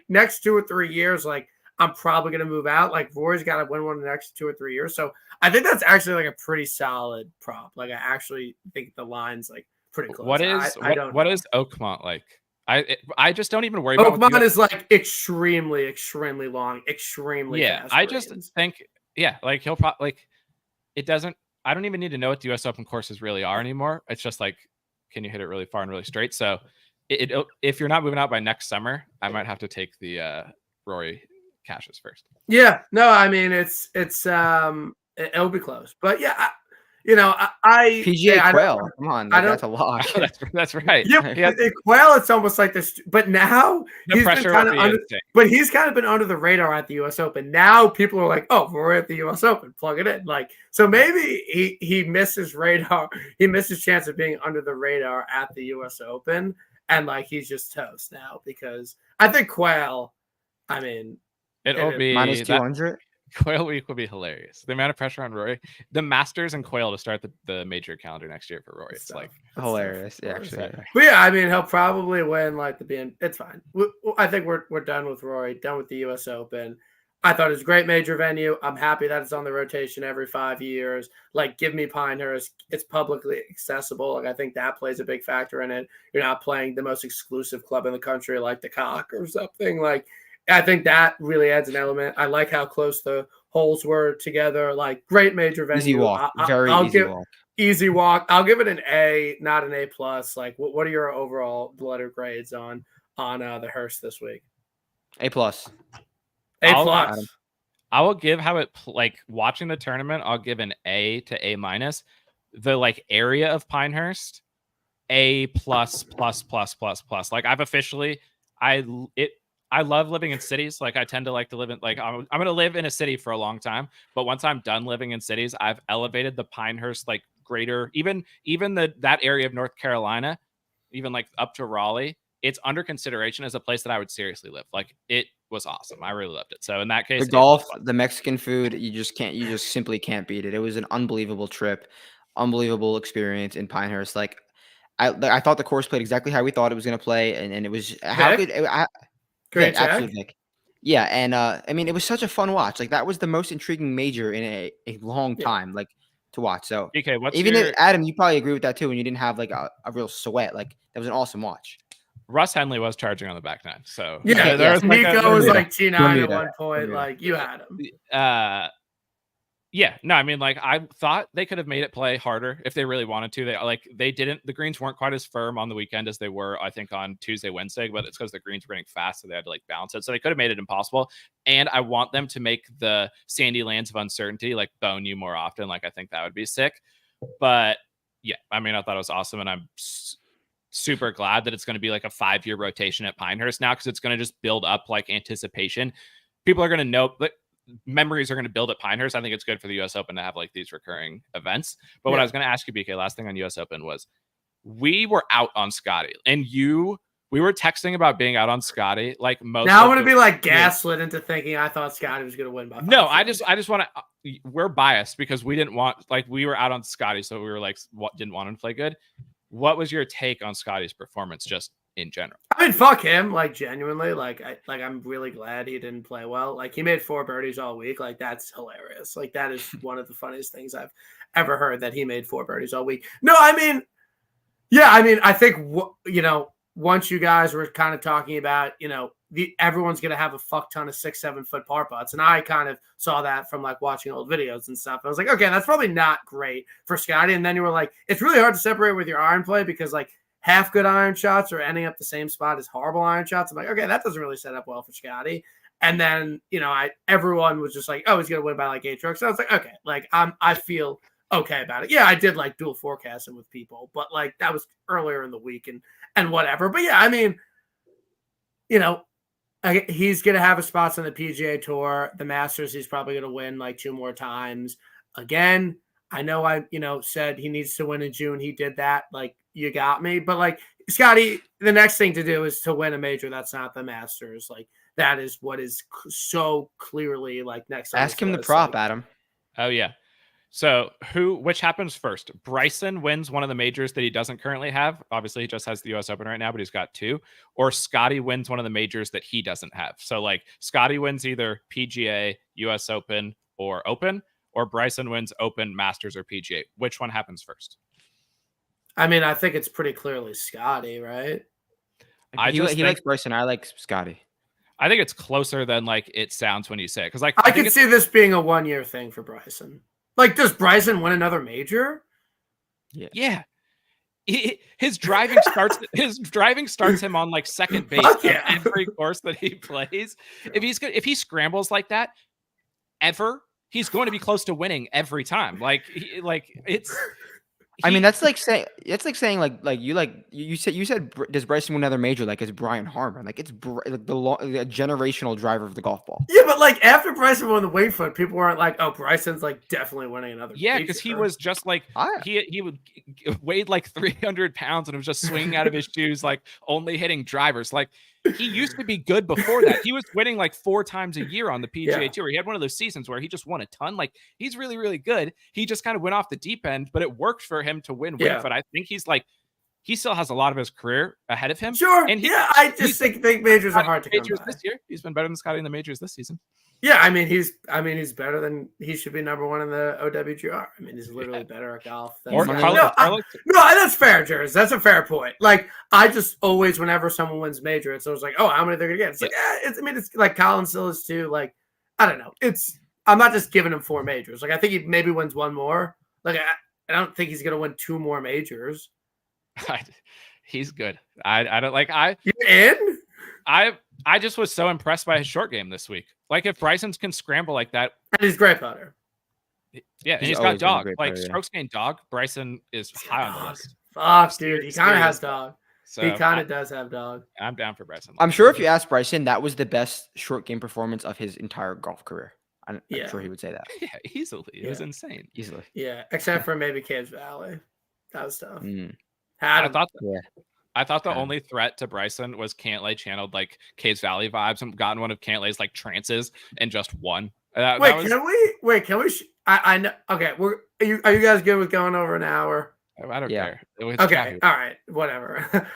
next 2 or 3 years, like, I'm probably gonna move out. Like, Rory's got to win one in the next 2 or 3 years. So I think that's actually like a pretty solid prop. Like, I actually think the line's like pretty close. What is Oakmont like? I just don't even worry about Oakmont is like extremely, extremely long, extremely fast. I just think like he'll probably like it doesn't. I don't even need to know what the U.S. Open courses really are anymore. It's just like, can you hit it really far and really straight? So if you're not moving out by next summer, I might have to take the Rory Cashes first. Yeah, no, I mean it'll be close, but yeah. I PGA Quail. Come on, that's a lot. That's right. Yeah, Quail. It's almost like this, but now the pressure but he's kind of been under the radar at the U.S. Open. Now people are like, "Oh, we're at the U.S. Open. Plug it in." Like, so maybe he misses radar. He misses chance of being under the radar at the U.S. Open, and like he's just toast now because I think Quail. I mean, it'll be minus 200. Quail week will be hilarious. The amount of pressure on Rory, the Masters and Quail to start the major calendar next year for Rory. It's like hilarious. Yeah, actually. But yeah, I mean, he'll probably win like the BN. It's fine. I think we're done with Rory, done with the U.S. Open. I thought it was a great major venue. I'm happy that it's on the rotation every 5 years. Like, give me Pinehurst. It's publicly accessible. Like, I think that plays a big factor in it. You're not playing the most exclusive club in the country like the Cock or something. Like, I think that really adds an element. I like how close the holes were together. Like, great major venue. Easy walk. Easy walk. I'll give it an A, not an A plus. Like, what are your overall letter grades on the Hearst this week? A plus. A plus. I will give how it like watching the tournament. I'll give an A to A minus. The like area of Pinehurst, A plus plus plus plus plus. Like, I've officially I love living in cities. Like, I tend to like to live in, like, I'm going to live in a city for a long time. But once I'm done living in cities, I've elevated the Pinehurst, like, greater, even that area of North Carolina, even like up to Raleigh. It's under consideration as a place that I would seriously live. Like, it was awesome. I really loved it. So in that case, the golf, the Mexican food, you just simply can't beat it. It was an unbelievable trip, unbelievable experience in Pinehurst. Like, I thought the course played exactly how we thought it was going to play. And it was how good. Great, yeah, absolutely, Nick. Yeah, and I mean, it was such a fun watch. Like, that was the most intriguing major in a long time, like, to watch. So, okay, Adam, you probably agree with that too. When you didn't have like a real sweat, like, that was an awesome watch. Russ Henley was charging on the back nine, so Nico was like T9 at one point. Like, you had him. Yeah, no, I mean, like, I thought they could have made it play harder if they really wanted to. They didn't. The greens weren't quite as firm on the weekend as they were, I think, on Tuesday, Wednesday, but it's because the greens were getting fast, so they had to like bounce it. So they could have made it impossible. And I want them to make the sandy lands of uncertainty like bone you more often. Like, I think that would be sick. But yeah, I mean, I thought it was awesome, and I'm super glad that it's going to be like a 5-year rotation at Pinehurst now, because it's going to just build up like anticipation. People are going to know, but memories are going to build at Pinehurst. I think it's good for the U.S. Open to have like these recurring events. But what I was going to ask you, BK, last thing on U.S. Open was, we were out on Scotty, and we were texting about being out on Scotty. Like, most now I'm going to be like gaslit into thinking I thought Scotty was going to win by 5. No, I just want to. We're biased because we didn't want, like, we were out on Scotty, so we were like, didn't want him to play good. What was your take on Scotty's performance, just in general? I mean, fuck him. Like, genuinely, I'm really glad he didn't play well. Like, he made 4 birdies all week. Like, that's hilarious. Like, that is one of the funniest things I've ever heard, that he made 4 birdies all week. No, I mean, yeah, I mean, I think once you guys were kind of talking about, everyone's going to have a fuck ton of 6-7 foot par putts. And I kind of saw that from like watching old videos and stuff. I was like, okay, that's probably not great for Scotty. And then you were like, it's really hard to separate with your iron play because like half good iron shots are ending up the same spot as horrible iron shots. I'm like, okay, that doesn't really set up well for Scotty. And then, everyone was just like, oh, he's going to win by like 8 strokes. So I was like, okay, like I feel okay about it. Yeah, I did like dual forecasting with people, but like that was earlier in the week and whatever. But yeah, I mean, he's going to have a spots on the PGA Tour. The Masters, he's probably going to win like 2 more times. Again, I know I said he needs to win in June. He did that. Like, you got me. But like, Scotty, the next thing to do is to win a major that's not the Masters. Like, that is what is so clearly like next. Ask him the prop, like, Adam. Oh, yeah. So which happens first? Bryson wins one of the majors that he doesn't currently have. Obviously, he just has the US Open right now, but he's got 2. Or Scotty wins one of the majors that he doesn't have. So like Scotty wins either PGA, US Open, or Bryson wins Open, Masters, or PGA. Which one happens first? I mean, I think it's pretty clearly Scotty, right? He likes Bryson. I like Scotty. I think it's closer than like it sounds when you say it. Because like I can see this being a 1-year thing for Bryson. Like, does Bryson win another major? Yeah. His driving starts him on like second base on every course that he plays. If he scrambles like that ever, he's going to be close to winning every time. I mean, that's like saying you said does Bryson win another major? Like, it's Brian Harman. Like, it's the generational driver of the golf ball. Yeah, but like after Bryson won the Winged Foot, people weren't like, "Oh, Bryson's like definitely winning another." Yeah, because he was just like he would weighed like 300 pounds and was just swinging out of his shoes, like only hitting drivers. Like, he used to be good before that. He was winning like 4 times a year on the PGA Tour. He had one of those seasons where he just won a ton. Like, he's really, really good. He just kind of went off the deep end, but it worked for him to win Winged Foot. I think he still has a lot of his career ahead of him. Sure. And I just think majors are hard to come by. This year. He's been better than Scotty in the majors this season. Yeah, I mean he's better than he should be number 1 in the OWGR. I mean, he's literally better at golf. No, that's fair, Jers. That's a fair point. Like, I just always, whenever someone wins major, it's always like, oh, how many they're gonna get? It's like, it's like Colin still is too. Like, I don't know. I'm not just giving him 4 majors. Like, I think he maybe wins 1 more. Like, I don't think he's gonna win 2 more majors. He's good. I don't like You're in? I just was so impressed by his short game this week. Like, if Bryson's can scramble like that, and he's great putter. Yeah, and he's got dog. Like, strokes gained dog. Bryson is high on the list. Fuck, dude. He kind of has dog. So he kind of does have dog. I'm down for Bryson. I'm sure if you ask Bryson, that was the best short game performance of his entire golf career. I'm sure he would say that. Yeah, easily. It was insane. Easily. Yeah, except for maybe Caves Valley. That was tough. I thought the only threat to Bryson was Cantlay channeled like Caves Valley vibes and gotten one of Cantlay's like trances and just won. Can we? I know. Okay, are you guys good with going over an hour? I don't care. Okay, all right, whatever.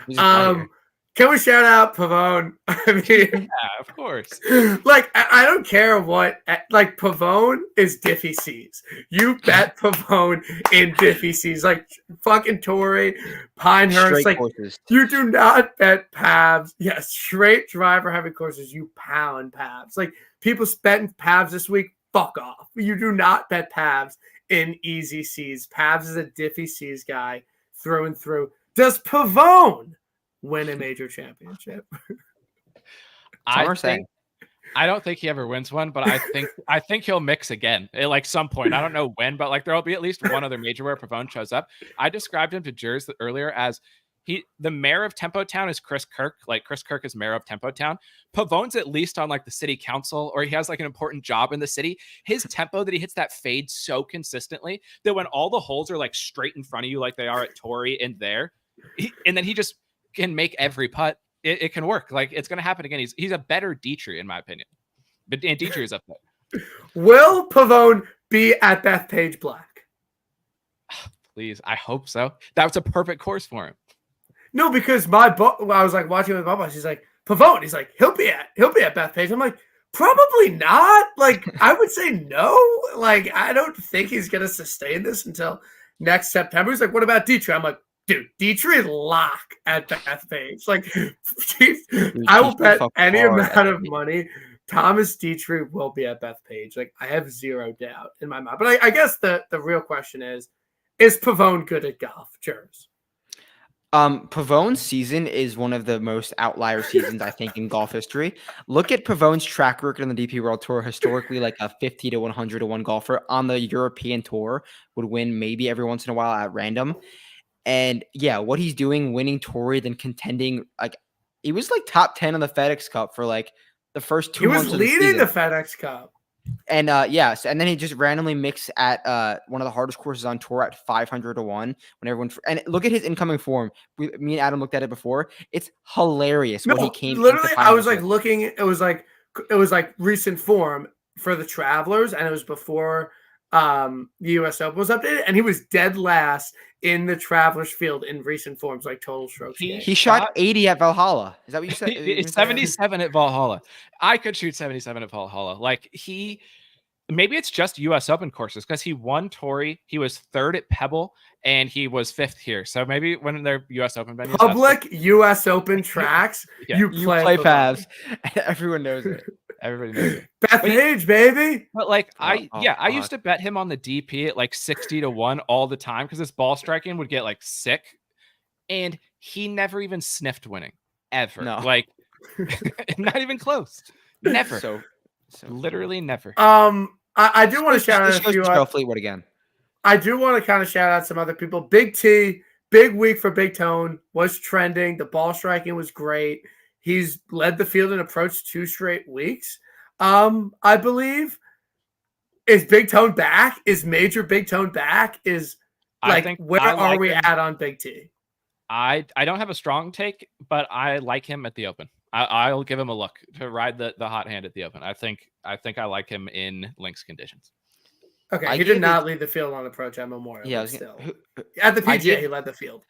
Can we shout out Pavone? I mean, yeah, of course. Like, I don't care what. Like, Pavone is Diffie C's. You bet Pavone in Diffie C's. Like, fucking Torrey, Pinehurst. Like, courses. You do not bet Pavs. Yeah, straight driver heavy courses. You pound Pavs. Like, people betting Pavs this week. Fuck off. You do not bet Pavs in easy C's. Pavs is a Diffie C's guy through and through. Does Pavone win a major championship? I don't think he ever wins one, but I think he'll mix again at like some point. I don't know when, but like there'll be at least one other major where Pavone shows up. I described him to Jers earlier as the mayor of Tempo Town is Chris Kirk. Like, Chris Kirk is mayor of Tempo Town. Pavone's at least on like the city council, or he has like an important job in the city. His tempo that he hits that fade so consistently that when all the holes are like straight in front of you, like they are at Torrey and there, and then he just can make every putt. It can work. Like, it's going to happen again. He's a better Dietrich in my opinion. But Dietrich is up there. Will Pavone be at Bethpage Black? Please, I hope so. That was a perfect course for him. No, because I was like watching with my boss. He's like, Pavone. He's like, he'll be at Bethpage. I'm like, probably not. Like, I would say no. Like, I don't think he's gonna sustain this until next September. He's like, what about Dietrich? I'm like, dude, Dietrich lock at Bethpage. Like, I will bet any amount of money Thomas Dietrich will be at Bethpage. Like, I have zero doubt in my mind. But I guess the real question is Pavone good at golf? Jers. Pavone's season is one of the most outlier seasons, I think, in golf history. Look at Pavone's track record on the DP World Tour. Historically, like a 50 to 100 to 1 golfer on the European Tour would win maybe every once in a while at random. And yeah, what he's doing, winning Torrey, then contending, like he was like top 10 on the FedEx Cup for like the first 2 months of the season. He was leading the FedEx Cup. And yes, and then he just randomly mixed at one of the hardest courses on tour at 500 to 1 when everyone and look at his incoming form. Me and Adam looked at it before. It's hilarious when he came. Literally, I was like looking. It was like recent form for the Travelers, and it was before the U.S. Open was updated, and he was dead last in the Travelers field in recent forms, like total strokes. He shot 80 at Valhalla. Is that what you said? It's 77 at Valhalla. I could shoot 77 at Valhalla. Like maybe it's just U.S. Open courses because he won Torrey. He was third at Pebble, and he was fifth here. So maybe when they're U.S. Open venues, public U.S. Open tracks, you play Pavs. Everyone knows it. Everybody knows it. Bethpage, baby. But like I used to bet him on the DP at like 60 to 1 all the time because his ball striking would get like sick, and he never even sniffed winning ever. No. Like not even close. Never. So literally never. I do want to shout out a few. Fleetwood again. I do want to kind of shout out some other people. Big T, big week for Big Tone, was trending. The ball striking was great. He's led the field in approach 2 straight weeks. I believe. Is Big Tone back? Is Major Big Tone back? Where are we at on Big T? I don't have a strong take, but I like him at the Open. I'll give him a look to ride the hot hand at the Open. I think I like him in links conditions. Okay, he did not lead the field on approach at Memorial. Yeah, at the PGA, he led the field.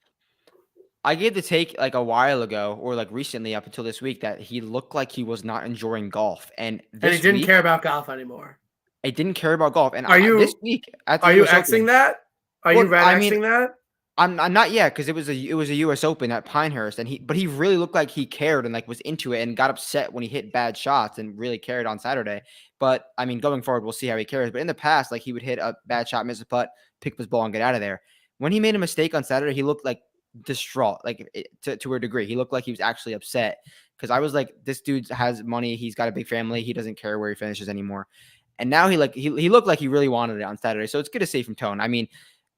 I gave the take like a while ago, or like recently, up until this week, that he looked like he was not enjoying golf, and he didn't care about golf anymore. I didn't care about golf, and this week are you Xing that? Are you red Xing that? I'm not yet because it was a U.S. Open at Pinehurst, but he really looked like he cared and like was into it and got upset when he hit bad shots and really cared on Saturday. But I mean, going forward, we'll see how he cares. But in the past, like he would hit a bad shot, miss a putt, pick up his ball, and get out of there. When he made a mistake on Saturday, he looked like distraught, like to a degree. He looked like he was actually upset because I was like, this dude has money, he's got a big family, he doesn't care where he finishes anymore. And now he looked like he really wanted it on Saturday. So it's good to see from Tone. I mean,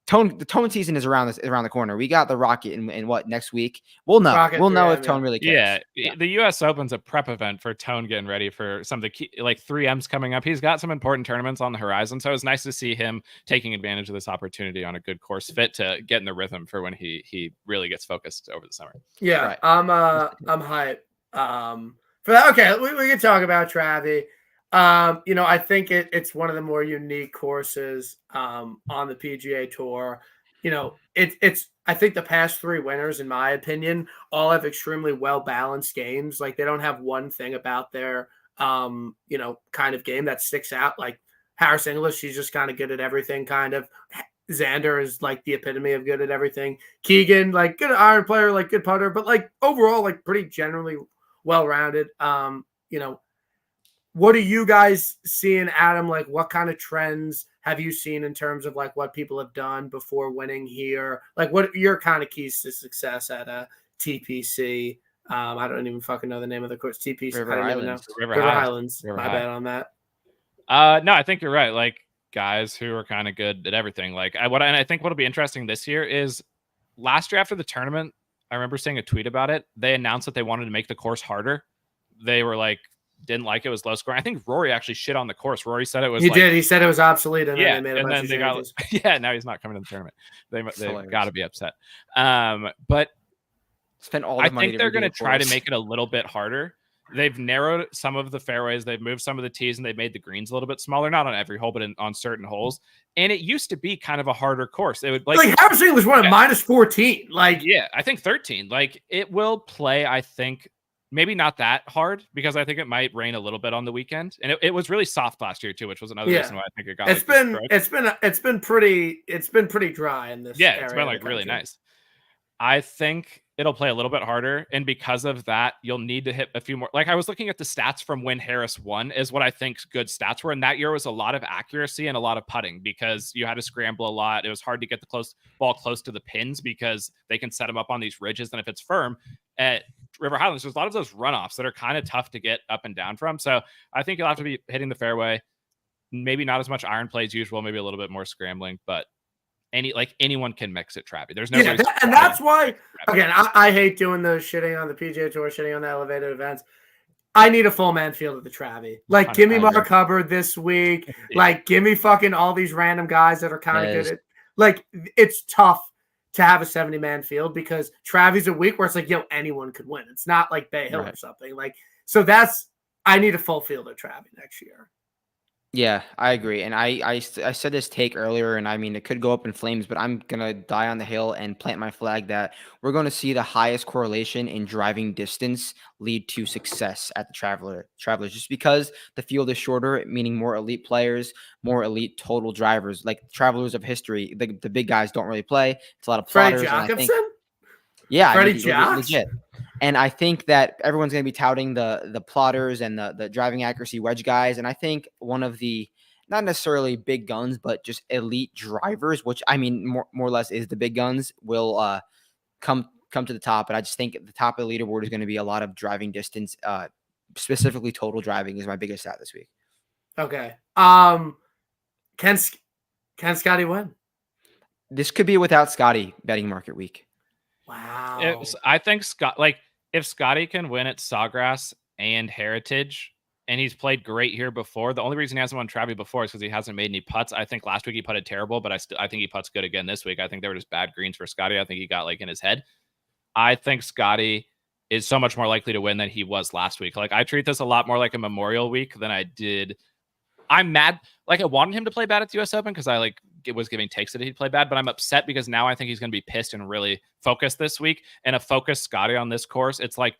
the Tone season is around the corner. We got the Rocket in what, next week? We'll know. We'll know if Tone really cares. Yeah, the U.S. Open's a prep event for Tone getting ready for some of the key, like 3M's coming up. He's got some important tournaments on the horizon, so it's nice to see him taking advantage of this opportunity on a good course fit to get in the rhythm for when he really gets focused over the summer. Yeah, right. I'm hyped for that. Okay, we can talk about Travi. I think it's one of the more unique courses on the PGA Tour. It's I think the past 3 winners, in my opinion, all have extremely well-balanced games. Like they don't have one thing about their kind of game that sticks out. Like Harris English, she's just kind of good at everything, kind of. Xander is like the epitome of good at everything. Keegan, like good iron player, like good putter, but like overall, like pretty generally well-rounded. What are you guys seeing, Adam? Like, what kind of trends have you seen in terms of like what people have done before winning here? Like, what are your kind of keys to success at a TPC? I don't even fucking know the name of the course. TPC. River Highlands. River Highlands. My bad on that. No, I think you're right. Like guys who are kind of good at everything. Like and I think what'll be interesting this year is last year after the tournament, I remember seeing a tweet about it. They announced that they wanted to make the course harder. They were like, didn't like it was low scoring. I think Rory actually shit on the course. Rory said it was. He said it was obsolete, and yeah, then they made a bunch of changes. Now he's not coming to the tournament. They got to be upset. But spend all the money. I think they're going to try to make it a little bit harder. They've narrowed some of the fairways. They've moved some of the tees, and they've made the greens a little bit smaller. Not on every hole, but on certain holes. And it used to be kind of a harder course. It would like Harris English won at -14. Like I think 13. Like it will play. I think. Maybe not that hard because I think it might rain a little bit on the weekend, and it was really soft last year too, which was another reason why I think it got. It's been pretty dry in this. Yeah, it's been like really nice. I think it'll play a little bit harder, and because of that, you'll need to hit a few more. Like, I was looking at the stats from when Harris won, is what I think good stats were, and that year was a lot of accuracy and a lot of putting because you had to scramble a lot. It was hard to get the ball close to the pins because they can set them up on these ridges, and if it's firm at River Highlands, there's a lot of those runoffs that are kind of tough to get up and down from. So I think you'll have to be hitting the fairway. Maybe not as much iron play as usual, maybe a little bit more scrambling, but anyone can mix it, Travi. There's no and that's why again I hate doing the shitting on the PGA Tour, shitting on the elevated events. I need a full man field at the Travi. Like, give me Mark Hubbard this week. Yeah. Like, give me fucking all these random guys that are kind of good at. Like, it's tough to have a 70-man field because Travi's a week where it's like, yo, anyone could win. It's not like Bay Hill or something. Like, so I need a full field at Travi next year. Yeah, I agree. And I said this take earlier, and I mean, it could go up in flames, but I'm going to die on the hill and plant my flag that we're going to see the highest correlation in driving distance lead to success at the Travelers, just because the field is shorter, meaning more elite players, more elite total drivers. Like Travelers of history, the big guys don't really play. It's a lot of plotters. Freddie Jacobson? Legit. And I think that everyone's going to be touting the plotters and the driving accuracy wedge guys. And I think one of the, not necessarily big guns, but just elite drivers, which I mean, more or less is the big guns, will come to the top. And I just think the top of the leaderboard is going to be a lot of driving distance, specifically total driving is my biggest stat this week. Okay. Can Scotty win? This could be without Scotty betting market week. Wow. I think if Scotty can win at Sawgrass and Heritage, and he's played great here before, the only reason he hasn't won Travi before is because he hasn't made any putts. I think last week he putted terrible, but I think he putts good again this week. I think they were just bad greens for Scotty. I think he got in his head. I think Scotty is so much more likely to win than he was last week. Like, I treat this a lot more like a Memorial Week than I did. I'm mad. Like, I wanted him to play bad at the US Open because I was giving takes that he'd play bad, but I'm upset because now I think he's going to be pissed and really focused this week. And a focused Scotty on this course, it's like,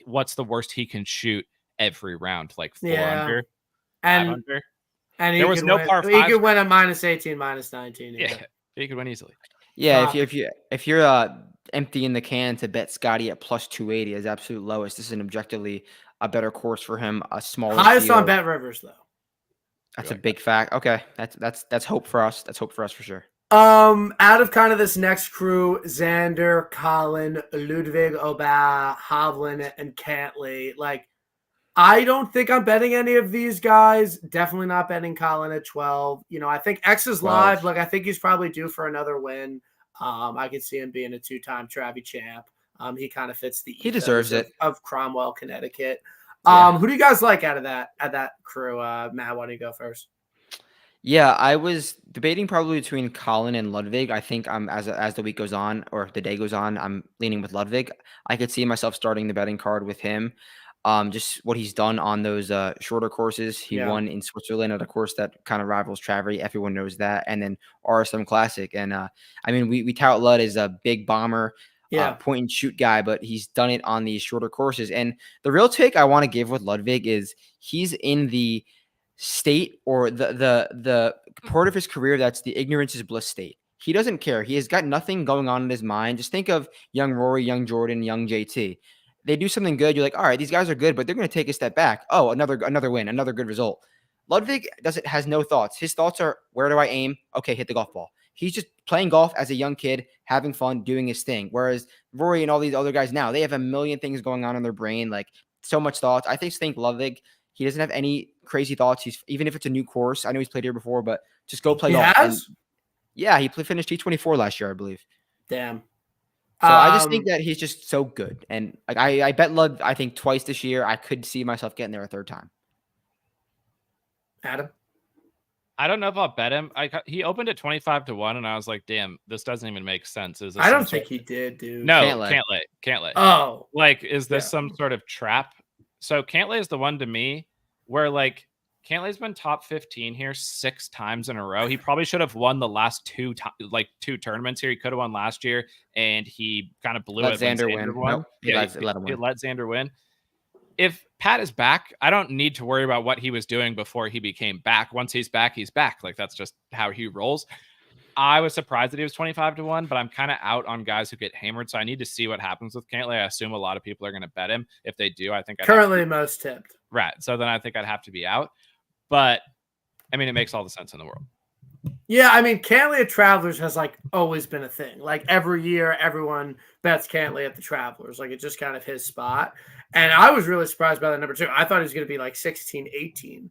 what's the worst he can shoot every round? Like 4 under, 5 under. And there was no par 5. He could win at -18, -19. Yeah, he could win easily. Yeah, if you're emptying the can to bet Scotty at +280 as absolute lowest, this is an objectively a better course for him. A smaller highest field. on Bet Rivers though. That's a big fact. Okay, that's hope for us. That's hope for us for sure. Out of kind of this next crew, Xander, Colin, Ludwig, Oba, Hovland, and Cantley. Like, I don't think I'm betting any of these guys. Definitely not betting Colin at 12. You know, I think X is live. Like, I think he's probably due for another win. I could see him being a 2-time Travi champ. He kind of fits the he deserves it of Cromwell, Connecticut. Who do you guys like out of that crew? Matt, why don't you go first? Yeah, I was debating probably between Colin and Ludwig. I think as the week goes on or the day goes on, I'm leaning with Ludwig. I could see myself starting the betting card with him. Just what he's done on those shorter courses. He won in Switzerland at a course that kind of rivals Travi. Everyone knows that. And then RSM Classic. And I mean, we tout Lud as a big bomber. Point and shoot guy, but he's done it on these shorter courses. And the real take I want to give with Ludwig is he's in the state or the part of his career that's the ignorance is bliss state. He doesn't care. He has got nothing going on in his mind. Just think of young Rory, young Jordan, young JT. They do something good. You're like, all right, these guys are good, but they're going to take a step back. Oh, another win, another good result. Ludwig has no thoughts. His thoughts are, where do I aim? Okay, hit the golf ball. He's just playing golf as a young kid, having fun, doing his thing. Whereas Rory and all these other guys now, they have a million things going on in their brain, like so much thoughts. I think Ludwig, he doesn't have any crazy thoughts. Even if it's a new course, I know he's played here before, but just go play golf. He finished T24 last year, I believe. Damn. So I just think that he's just so good. And like I bet Lud, I think twice this year. I could see myself getting there a third time. Adam? I don't know if I'll bet him. He opened at 25-1, and I was like, "Damn, this doesn't even make sense." I don't think he did, dude. No, Cantlay. Oh, like, is this some sort of trap? So Cantlay is the one to me where Cantlay's been top 15 here 6 times in a row. He probably should have won the last two tournaments here. He could have won last year, and he kind of blew it. Xander win. Nope. He let Xander win. If Pat is back, I don't need to worry about what he was doing before he became back. Once he's back, he's back. Like, that's just how he rolls. I was surprised that he was 25-1, but I'm kind of out on guys who get hammered. So I need to see what happens with Cantlay. I assume a lot of people are going to bet him. If they do, I think currently most tipped. Right. So then I think I'd have to be out. But I mean, it makes all the sense in the world. Yeah, I mean, Cantlay at Travelers has like always been a thing. Like every year, everyone bets Cantlay at the Travelers. Like it's just kind of his spot. And I was really surprised by the number 2. I thought he was going to be like 16, 18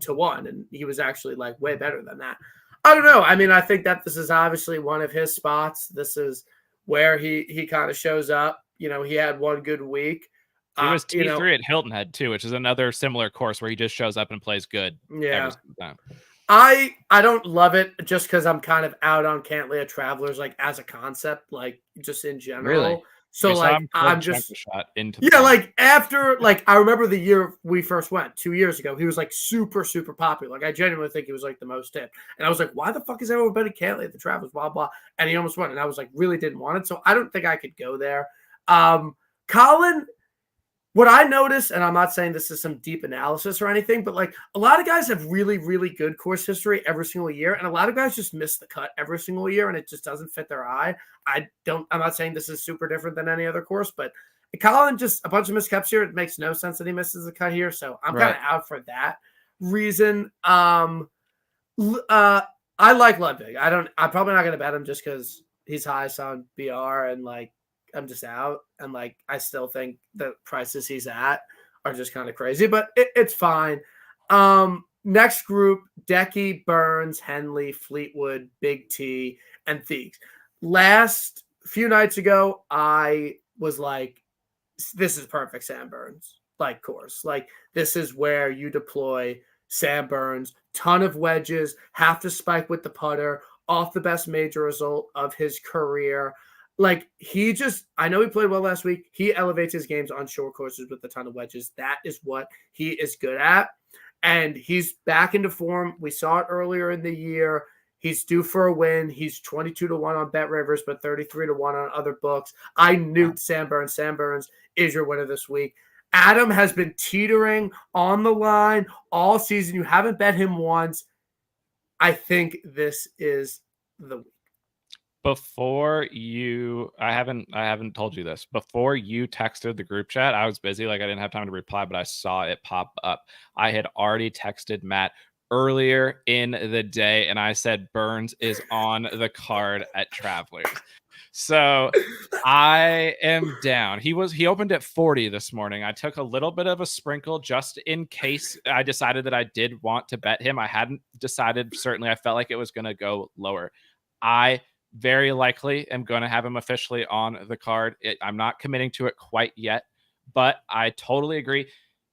to 1. And he was actually like way better than that. I don't know. I mean, I think that this is obviously one of his spots. This is where he kind of shows up. You know, he had one good week. He was T3 at Hilton Head too, which is another similar course where he just shows up and plays good every single time. I don't love it just because I'm kind of out on Cantlay at Travelers, like as a concept, like just in general. Really? So like I'm just shot into like after like I remember the year we first went 2 years ago, he was like super popular. Like I genuinely think he was like the most tipped, and I was like, why the fuck is everyone betting Cantlay at the Travelers? Blah blah, and he almost won, and I was like, really didn't want it, so I don't think I could go there. Colin. What I noticed, and I'm not saying this is some deep analysis or anything, but like a lot of guys have really, really good course history every single year. And a lot of guys just miss the cut every single year and it just doesn't fit their eye. I'm not saying this is super different than any other course, but Colin just a bunch of miscuts here. It makes no sense that he misses the cut here. So I'm kind of out for that reason. I like Ludwig. I'm probably not going to bet him just because he's highest on BR and like, I'm just out, and like I still think the prices he's at are just kind of crazy, but it's fine. Next group: Decky, Burns, Henley, Fleetwood, Big T, and Thiegs. Last few nights ago, I was like, "This is perfect Sam Burns like course. Like this is where you deploy Sam Burns. Ton of wedges, have to spike with the putter, off the best major result of his career." Like I know he played well last week. He elevates his games on short courses with a ton of wedges. That is what he is good at. And he's back into form. We saw it earlier in the year. He's due for a win. He's 22-1 on Bet Rivers, but 33-1 on other books. I nuked Sam Burns. Sam Burns is your winner this week. Adam has been teetering on the line all season. You haven't bet him once. I think this is the week. Before you, I haven't told you this. Before you texted the group chat, I was busy. Like I didn't have time to reply, but I saw it pop up. I had already texted Matt earlier in the day, and I said Burns is on the card at Travelers. So I am down. He opened at 40 this morning. I took a little bit of a sprinkle just in case I decided that I did want to bet him. I hadn't decided. Certainly, I felt like it was going to go lower. I very likely am going to have him officially on the card. I'm not committing to it quite yet, but I totally agree.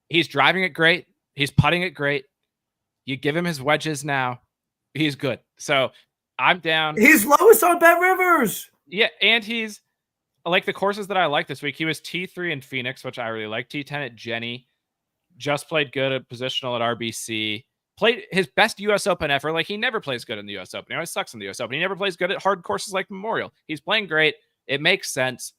He's driving it great. He's putting it great. You give him his wedges now. He's good. So I'm down. He's lowest on Bet Rivers. Yeah, and he's like the courses that I like this week. He was T3 in Phoenix, which I really like. T10 at Jenny. Just played good at positional at RBC. Played his best U.S. Open ever. Like he never plays good in the U.S. Open. He always sucks in the U.S. Open. He never plays good at hard courses like Memorial. He's playing great. It makes sense.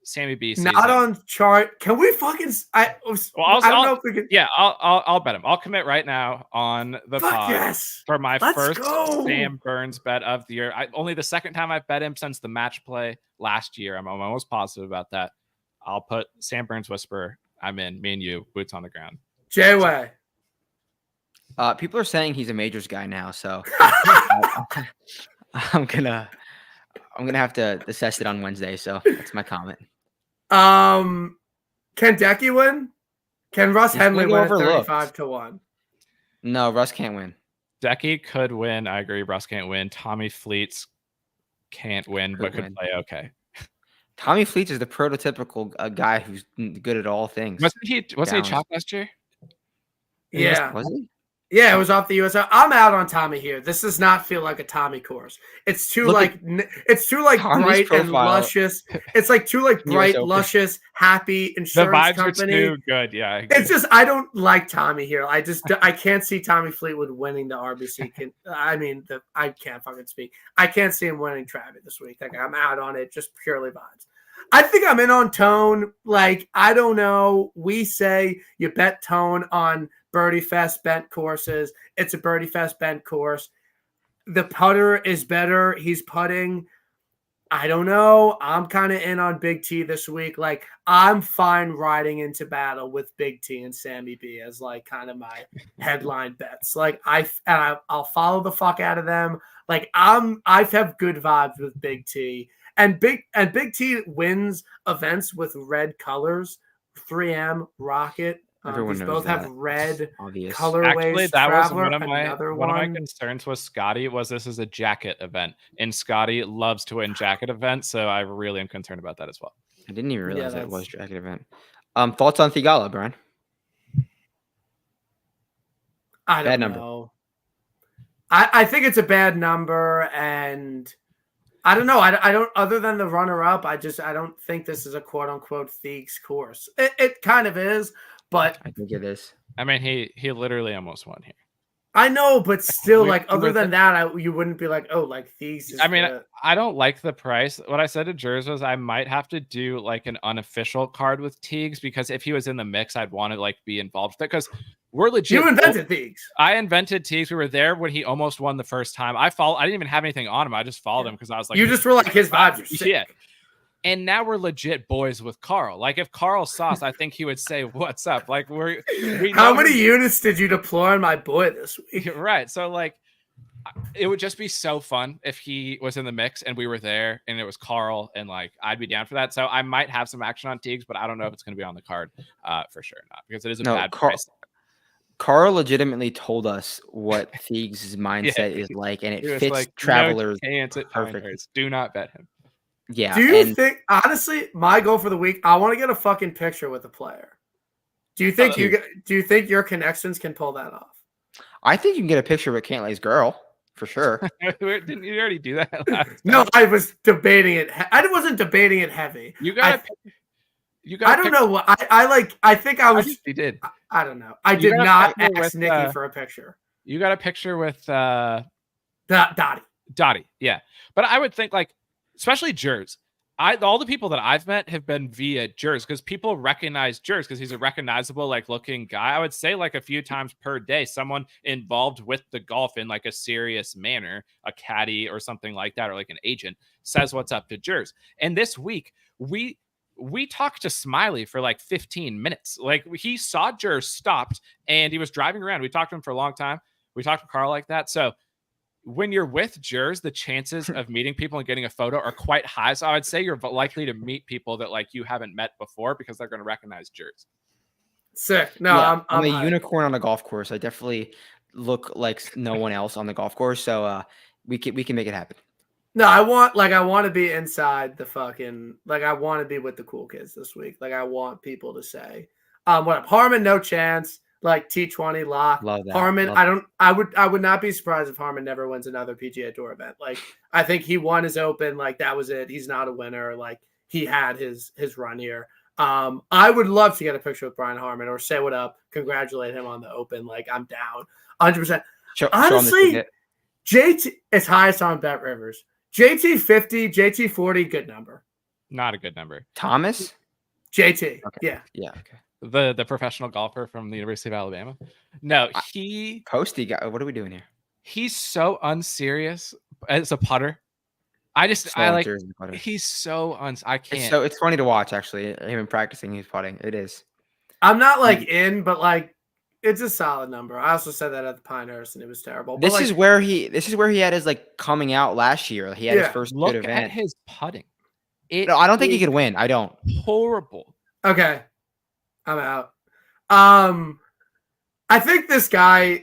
Sammy B. Not on chart. Can we fucking? I don't know if we can. Yeah, I'll bet him. I'll commit right now on the pod for my first Sam Burns bet of the year. Only the second time I've bet him since the match play last year. I'm almost positive about that. I'll put Sam Burns Whisper. I'm in. Me and you, boots on the ground. J-Way. People are saying he's a majors guy now, so I'm gonna have to assess it on Wednesday. So that's my comment. Can Decky win? Can Russ Henley win 35-1? No, Russ can't win. Decky could win. I agree. Russ can't win. Tommy Fleets can't win, but could play okay. Tommy Fleets is the prototypical guy who's good at all things. Wasn't he chopped last year? Yeah. Was he? Yeah, it was off the US. I'm out on Tommy here. This does not feel like a Tommy course. It's too bright and luscious. It's like too like bright, luscious, happy insurance the vibes company. Are too good. Yeah, it's just I don't like Tommy here. I can't see Tommy Fleetwood winning the RBC. I can't fucking speak. I can't see him winning Travis this week. Like I'm out on it. Just purely vibes. I think I'm in on Tone. Like I don't know. We say you bet Tone on Birdie Fest bent courses. It's a Birdie Fest bent course. the putter is better. He's putting. I don't know. I'm kind of in on Big T this week. Like, I'm fine riding into battle with Big T and Sammy B as like kind of my headline bets. Like, I'll follow the fuck out of them. Like, I have good vibes with Big T, and Big T wins events with red colors. 3M, Rocket. Everyone These knows both have that. red Obvious. colorways. Actually, that Traveler, was one of my one. concerns with Scotty was this is a jacket event, and Scotty loves to win jacket events, so I really am concerned about that as well. I didn't even realize that it was jacket event. Thoughts on Thigala, Brian? I don't know. I think it's a bad number, and I don't know. I don't. Other than the runner-up, I don't think this is a quote-unquote Thiegs course. It kind of is, but I think it is. I mean, he literally almost won here. I know, but still, like, other than that, you wouldn't be like, oh, like Thiegs. I mean, I don't like the price. What I said to Jers was I might have to do like an unofficial card with Teagues, because if he was in the mix, I'd want to like be involved with it, because we're legit. You invented Teagues. I invented Teagues. We were there when he almost won the first time. I didn't even have anything on him. I just followed him because I was like, you just were like, his vibes are sick. Yeah. And now we're legit boys with Carl. Like, if Carl saw us, I think he would say, "What's up?" Like, we How many units did you deploy on my boy this week? Right. So like, it would just be so fun if he was in the mix and we were there and it was Carl, and like I'd be down for that. So I might have some action on Teagues, but I don't know if it's going to be on the card for sure or not, because it is a bad price. Carl legitimately told us what Teagues' mindset is like, and it fits like, Travelers perfectly. Do not bet him. Yeah. Do you think, honestly, my goal for the week, I want to get a fucking picture with a player. Do you think do you think your connections can pull that off? I think you can get a picture with Cantlay's girl for sure. Didn't you already do that last time? No, I was debating it. I wasn't debating it heavy. I don't know what I think I was. You did. I don't know. I did not ask Nikki for a picture. You got a picture with Dottie. Dottie, yeah. But I would think, like, especially Jers. All the people that I've met have been via Jers, because people recognize Jers because he's a recognizable, like, looking guy. I would say like a few times per day, someone involved with the golf in like a serious manner, a caddy or something like that, or like an agent, says what's up to Jers. And this week we talked to Smiley for like 15 minutes. Like, he saw Jers stopped and he was driving around. We talked to him for a long time. We talked to Carl like that. So when you're with Jers, the chances of meeting people and getting a photo are quite high. So I would say you're likely to meet people that like you haven't met before, because they're going to recognize Jers. Sick. No, yeah, I'm a unicorn on a golf course. I definitely look like no one else on the golf course. So we can make it happen. No, I want to be inside the fucking, like, I want to be with the cool kids this week. Like, I want people to say, what up? Harmon, no chance. Like, T20 lock. Love that. Harmon, I would not be surprised if Harmon never wins another PGA Tour event. Like, I think he won his Open. Like, that was it. He's not a winner. Like, he had his run here. I would love to get a picture with Brian Harmon or say what up, congratulate him on the Open. Like, I'm down 100%. Honestly, JT is highest on Bet Rivers. JT 50, JT 40, good number. Not a good number. Thomas? JT. Okay. Yeah. Yeah. Okay. The professional golfer from the University of Alabama. No, Posty guy. What are we doing here? He's so unserious as a putter. He's so I can't. It's funny to watch, actually. Him practicing his putting. It is. I'm not like but like it's a solid number. I also said that at the Pinehurst and it was terrible. This is where he had his like coming out last year. He had his first good event. Look at his putting. No, I don't think he could win. I don't. Horrible. Okay. I'm out. I think this guy,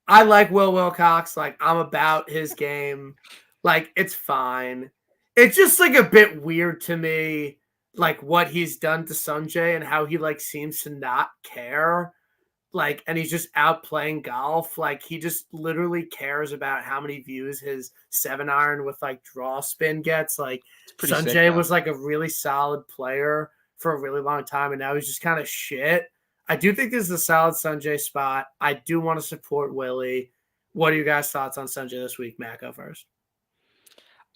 I like Will Wilcox. Like, I'm about his game. Like, it's fine. It's just like a bit weird to me, like what he's done to Sanjay and how he like seems to not care. Like, and he's just out playing golf. Like, he just literally cares about how many views his 7-iron with like draw spin gets. Like, Sanjay was like a really solid player for a really long time, and now he's just kind of shit. I do think this is a solid Sanjay spot. I do want to support Willie. What are you guys' thoughts on Sanjay this week? Matt, go first.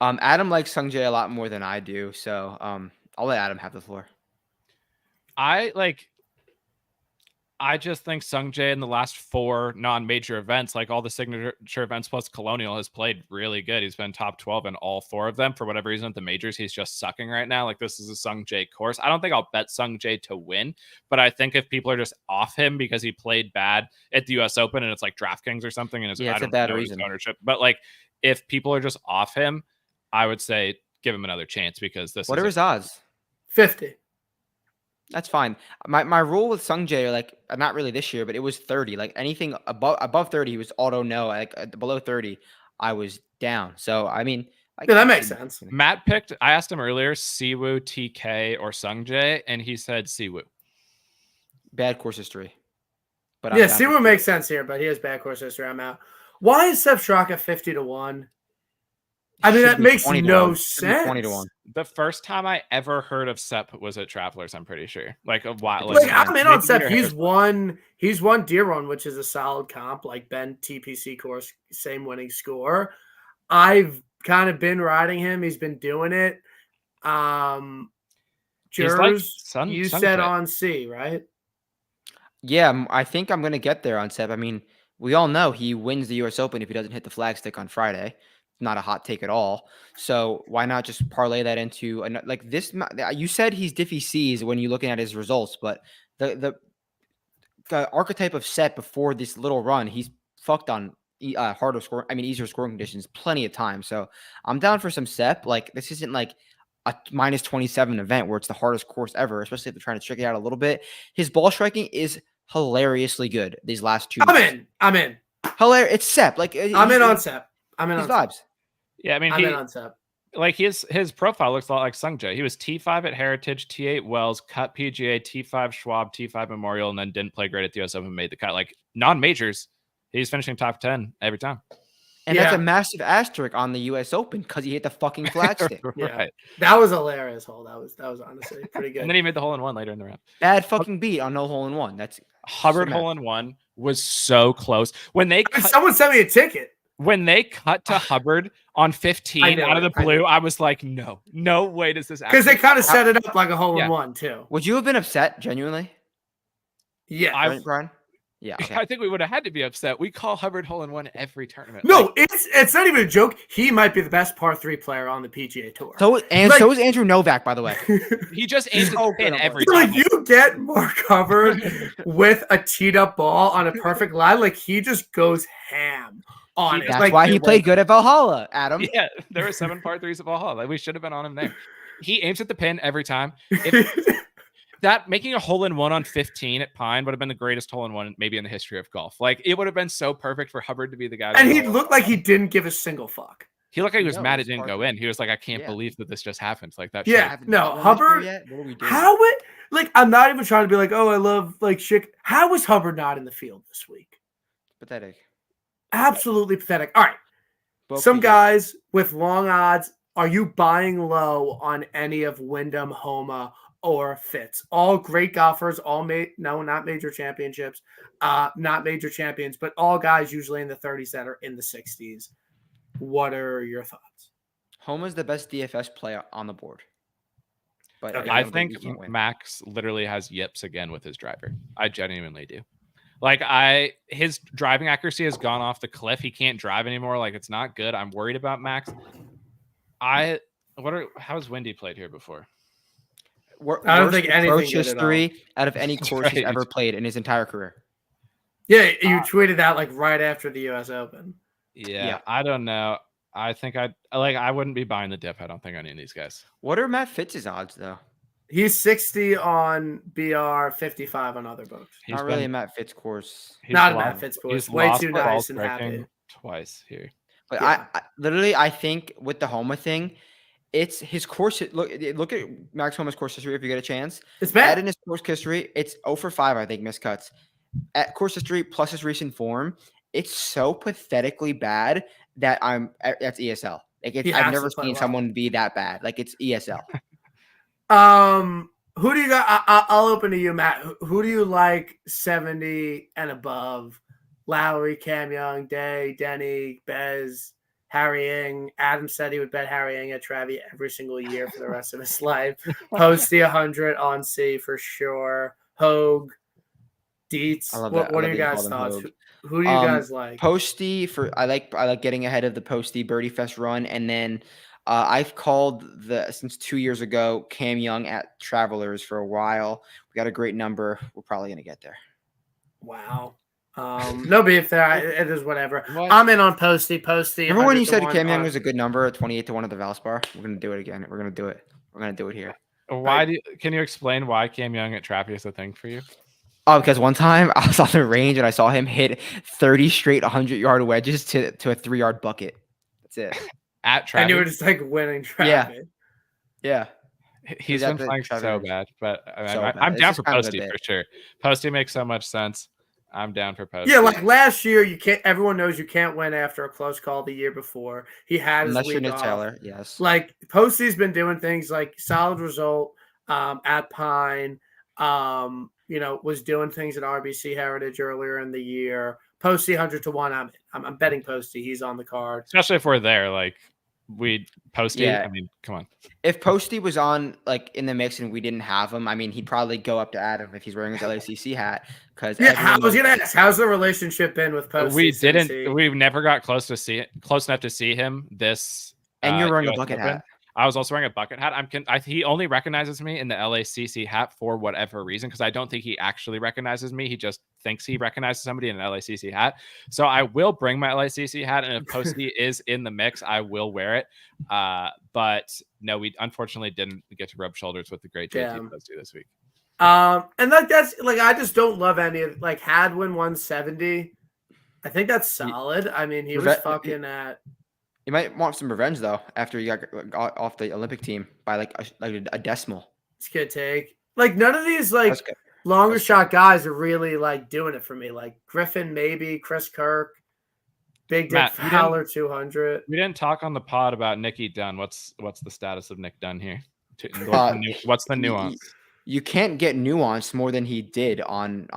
Adam likes Sanjay a lot more than I do, so I'll let Adam have the floor. I I just think Sungjae in the last 4 non-major events, like all the signature events plus Colonial, has played really good. He's been top 12 in all 4 of them. For whatever reason at the majors, he's just sucking right now. Like, this is a Sungjae course. I don't think I'll bet Sungjae to win, but I think if people are just off him because he played bad at the US Open and it's like DraftKings or something, and it's I a don't bad know reason. his ownership, but like if people are just off him, I would say give him another chance because this What is are his odds? 50. That's fine. My rule with Sungjae, like not really this year, but it was 30. Like anything above 30, he was auto no. Like below 30, I was down. So I mean, like, Yeah, that makes sense. Matt picked. I asked him earlier, Siwoo, TK, or Sungjae, and he said Siwoo. Bad course history. But yeah, Siwoo makes sense here, but he has bad course history. I'm out. Why is Sepp Straka 50-1? I mean, that makes no sense. 20-1. The first time I ever heard of Sepp was at Travelers, I'm pretty sure. Like a while. Like, I'm in on Sepp. He's won Deer Run, which is a solid comp, like Ben TPC course, same winning score. I've kind of been riding him. He's been doing it. Jers, like you said on C, right? Yeah, I think I'm going to get there on Sepp. I mean, we all know he wins the US Open if he doesn't hit the flagstick on Friday. Not a hot take at all. So why not just parlay that into like this? You said he's Diffie C's when you're looking at his results, but the archetype of Sepp before this little run, he's fucked on harder score. I mean, easier scoring conditions plenty of times. So I'm down for some Sepp. Like this isn't like a minus 27 event where it's the hardest course ever, especially if they're trying to trick it out a little bit. His ball striking is hilariously good these last 2 weeks. I'm in. Hilarious. It's Sepp. Like I'm in on Sepp. I'm in on vibes. Yeah, I mean, I'm in on Sepp. Like his profile looks a lot like Sungjae. He was T5 at Heritage, T8 Wells, cut PGA, T5 Schwab, T5 Memorial, and then didn't play great at the US Open, made the cut. Like non-majors, he's finishing top 10 every time. And that's a massive asterisk on the US Open because he hit the fucking flagstick. Right. That was a hilarious hole. That was honestly pretty good. And then he made the hole-in-one later in the round. Bad fucking beat on no hole-in-one. That's Hubbard hole-in-one was so close. When they someone sent me a ticket. When they cut to Hubbard on 15 out of the blue, I was like, no way does this happen. Because they kind of set it up like a hole-in-one, too. Would you have been upset, genuinely? Yeah. Brian? Yeah. Okay. I think we would have had to be upset. We call Hubbard hole-in-one every tournament. No, it's not even a joke. He might be the best par 3 player on the PGA Tour. So is Andrew Novak, by the way. He just aims at the pin every time. Like, you get Mark Hubbard with a teed-up ball on a perfect line. Like, he just goes ham. That's why he played good at Valhalla, Adam. Yeah, there were 7 par 3s at Valhalla. Like, we should have been on him there. He aims at the pin every time. That making a hole-in-one on 15 at Pine would have been the greatest hole-in-one maybe in the history of golf. Like, it would have been so perfect for Hubbard to be the guy. And he looked like he didn't give a single fuck. He looked like he was mad it didn't go in. He was like, I can't believe that this just happened. Like that. Yeah, no, Hubbard. I'm not even trying to be like, oh, I love like shit. How was Hubbard not in the field this week? Pathetic. Absolutely pathetic. All right. Some guys with long odds. Are you buying low on any of Wyndham, Homa, or Fitz? All great golfers, not major championships, not major champions, but all guys usually in the 30s that are in the 60s. What are your thoughts? Homa's the best DFS player on the board. But I think Max literally has yips again with his driver. I genuinely do. Like his driving accuracy has gone off the cliff. He can't drive anymore. Like it's not good. I'm worried about Max. How's Wendy played here before? I don't think anything history out of any course he's ever played in his entire career. Yeah, you tweeted that like right after the US Open. Yeah, I don't know. I think I wouldn't be buying the dip. I don't think any of these guys. What are Matt Fitz's odds though? He's 60 on BR, 55 on other books. Not really a Matt Fitz course. Not a Matt Fitz course. Way too nice and happy. Twice here. But I think with the Homa thing, it's his course. Look at Max Homa's course history if you get a chance. It's bad. Add in his course history. It's 0 for 5, I think, missed cuts. At course history plus his recent form, it's so pathetically bad that that's ESL. Like I've never seen someone be that bad. Like it's ESL. Who do you got? I'll open to you, Matt. Who do you like 70 and above? Lowry, Cam Young, Day, Denny, Bez, Harry Ng. Adam said he would bet Harry Ng at Travi every single year for the rest of his life. Posty 100 on C for sure. Hogue, Deets. I love What that. I are love you that you call guys' them thoughts? Hogue. Who do you guys like? Posty I like getting ahead of the Posty Birdie Fest run, and then I've called since 2 years ago Cam Young at Travelers for a while. We got a great number. We're probably gonna get there. Wow. No beef there. It is whatever. What? I'm in on Posty. Posty. Remember when you 100 to said 1 Cam Young on- was a good number at 28-1 at the Valspar? We're gonna do it again. We're gonna do it. We're gonna do it here. Can you explain why Cam Young at Trappy is a thing for you? Oh, because one time I was on the range and I saw him hit 30 straight 100-yard wedges to a 3-yard bucket. That's it. At Trappy? And you were just like winning Trappy. Yeah. He's been playing so bad, but I'm down for Posty for sure. Posty makes so much sense. I'm down for Posty. Yeah, like last year, you can't. Everyone knows you can't win after a close call the year before. He had his week off. Taylor, yes. Like Posty's been doing things like solid result at Pine. Was doing things at RBC Heritage earlier in the year. Posty 100 to 1. I'm betting Posty. He's on the card, especially if we're there. Like we Posty. Yeah. I mean, come on. If Posty was on like in the mix and we didn't have him, I mean, he'd probably go up to Adam if he's wearing his LACC hat. Because I was gonna ask, how's the relationship been with Posty? We've never got close enough to see him this. And you're wearing a bucket hat. I was also wearing a bucket hat. He only recognizes me in the LACC hat for whatever reason, because I don't think he actually recognizes me. He just thinks he recognizes somebody in an LACC hat. So I will bring my LACC hat, and if Posty is in the mix, I will wear it. But no, we unfortunately didn't get to rub shoulders with the great JT Posty this week. And that's like I just don't love any of like Hadwin 170. I think that's solid. I mean, he was fucking at. You might want some revenge though after you got off the Olympic team by like a decimal. It's a good take. Like none of these like longer shot guys are really like doing it for me. Like Griffin, maybe Chris Kirk, Big Dick Fowler 200. We didn't talk on the pod about Nicky Dunn. What's the status of Nick Dunn here? What's the nuance? You can't get nuance more than he did on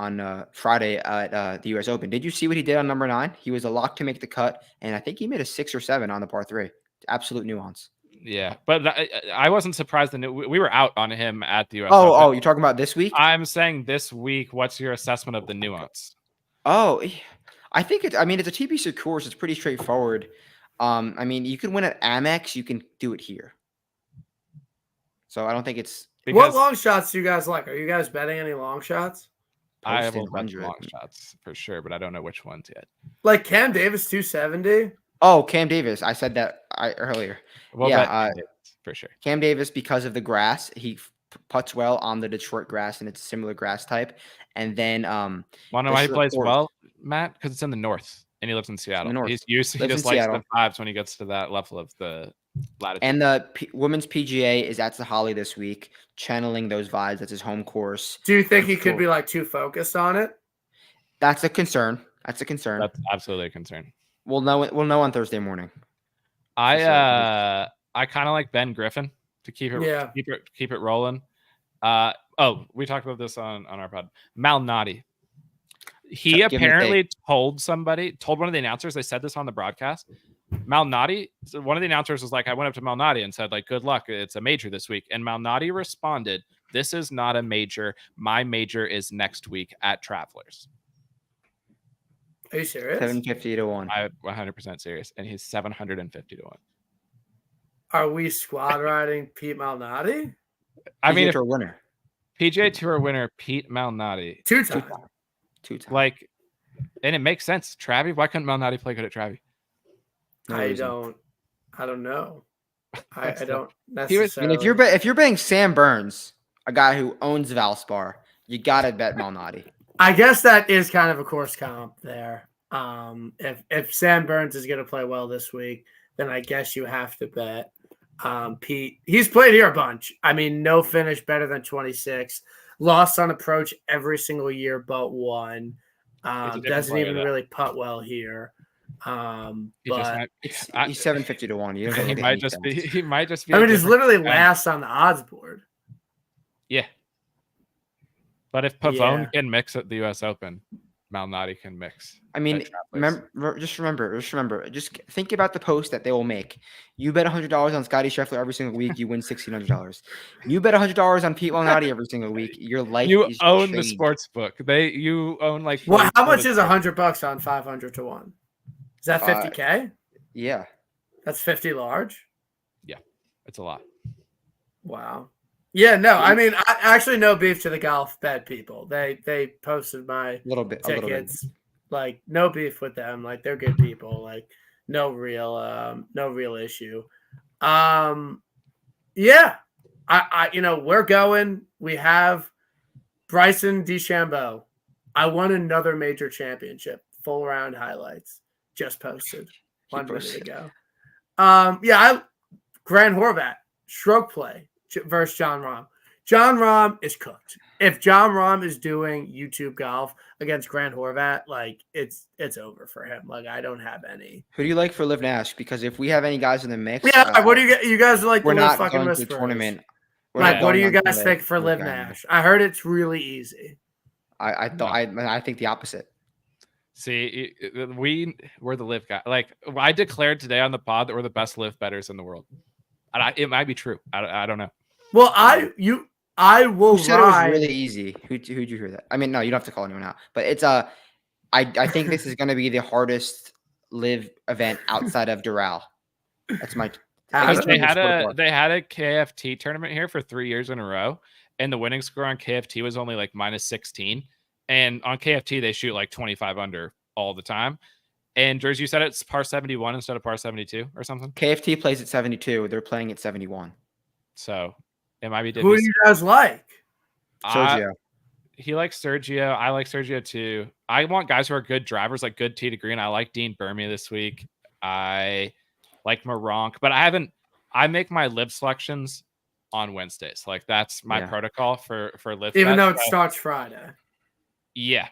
Friday at the U.S. Open. Did you see what he did on number 9? He was a lock to make the cut, and I think he made a 6 or 7 on the par 3. Absolute nuance. Yeah, but I wasn't surprised. We were out on him at the U.S. Open. Oh, you're talking about this week? I'm saying this week. What's your assessment of the nuance? Oh, I think it's a TPC course. It's pretty straightforward. I mean, you can win at Amex. You can do it here. So I don't think it's. What long shots do you guys like? Are you guys betting any long shots? I have a bunch of long shots for sure, but I don't know which ones yet. Like Cam Davis 270. Oh, Cam Davis. I said that earlier. Well, yeah, for sure. Cam Davis, because of the grass, he putts well on the Detroit grass, and it's a similar grass type. And then, want to know why he plays well, Matt? Because it's in the north, and he lives in Seattle. He just likes the vibes when he gets to that level of the latitude. And the women's PGA is at Holly this week, channeling those vibes. That's his home course. Do you think he could be like too focused on it? That's a concern. That's absolutely a concern. We'll know on Thursday morning. I kind of like Ben Griffin to keep it rolling. We talked about this on our pod. Malnati. He apparently told one of the announcers, they said this on the broadcast. Malnati, so one of the announcers was like, I went up to Malnati and said, like, good luck. It's a major this week. And Malnati responded, this is not a major. My major is next week at Travelers. Are you serious? 750 to 1. I'm 100% serious. And he's 750 to 1. Are we squad riding Pete Malnati? PGA Tour winner. PGA Tour winner Pete Malnati. Two times. Like, and it makes sense. Travie, why couldn't Malnati play good at Travie? I don't know. I don't necessarily. If you're betting Sam Burns, a guy who owns Valspar, you gotta bet Malnati. I guess that is kind of a course comp there. If Sam Burns is going to play well this week, then I guess you have to bet Pete. He's played here a bunch. I mean, no finish better than 26. Lost on approach every single year but one. Doesn't even really putt well here. But he's 750 to 1. He might just be. I mean, he's literally last on the odds board. Yeah. But if Pavone can mix at the U.S. Open, Malnati can mix. I mean, remember, just think about the post that they will make. You bet $100 on Scotty Scheffler every single week, you win $1,600. You bet $100 on Pete Malnati every single week, your life you is own changed. the sports book. You own like. Well, how much is $100 on 500 to 1? Is that 50K? Yeah, that's 50 large. Yeah, it's a lot. Wow. Yeah, no, I mean, I actually no beef to the golf bet people. They posted my tickets. Like, no beef with them. Like, they're good people. Like, no real issue. Yeah, I we're going. We have Bryson DeChambeau. I won another major championship. Full round highlights just posted 1 minute ago. Grant Horvat stroke play versus John Rahm. John Rahm is cooked. If John Rahm is doing YouTube golf against Grant Horvat, like it's over for him. Like I don't have any. Who do you like for Liv Nash? Because if we have any guys in the mix, what do you guys are like? We're the not fucking going to whisperers. the tournament. Like, what do you guys think for Liv Nash? I heard it's really easy. I think the opposite. See, we're the Liv guy. Like I declared today on the pod that we're the best Liv bettors in the world. And it might be true. I don't know. Well, I will. Who said it was really easy? Who'd you hear that? I mean, no, you don't have to call anyone out. But it's I think this is going to be the hardest Liv event outside of Doral. That's my. They had a KFT tournament here for 3 years in a row, and the winning score on KFT was only like -16. And on KFT they shoot like 25 under all the time. And Jersey, you said it's par 71 instead of par 72 or something? KFT plays at 72. They're playing at 71. So it might be. Who do you guys like? Sergio. He likes Sergio. I like Sergio too. I want guys who are good drivers, like good tee to green. I like Dean Burmey this week. I like Moronk, but I make my Liv selections on Wednesdays. Like that's my protocol for Liv. Even though it starts Friday. Yeah.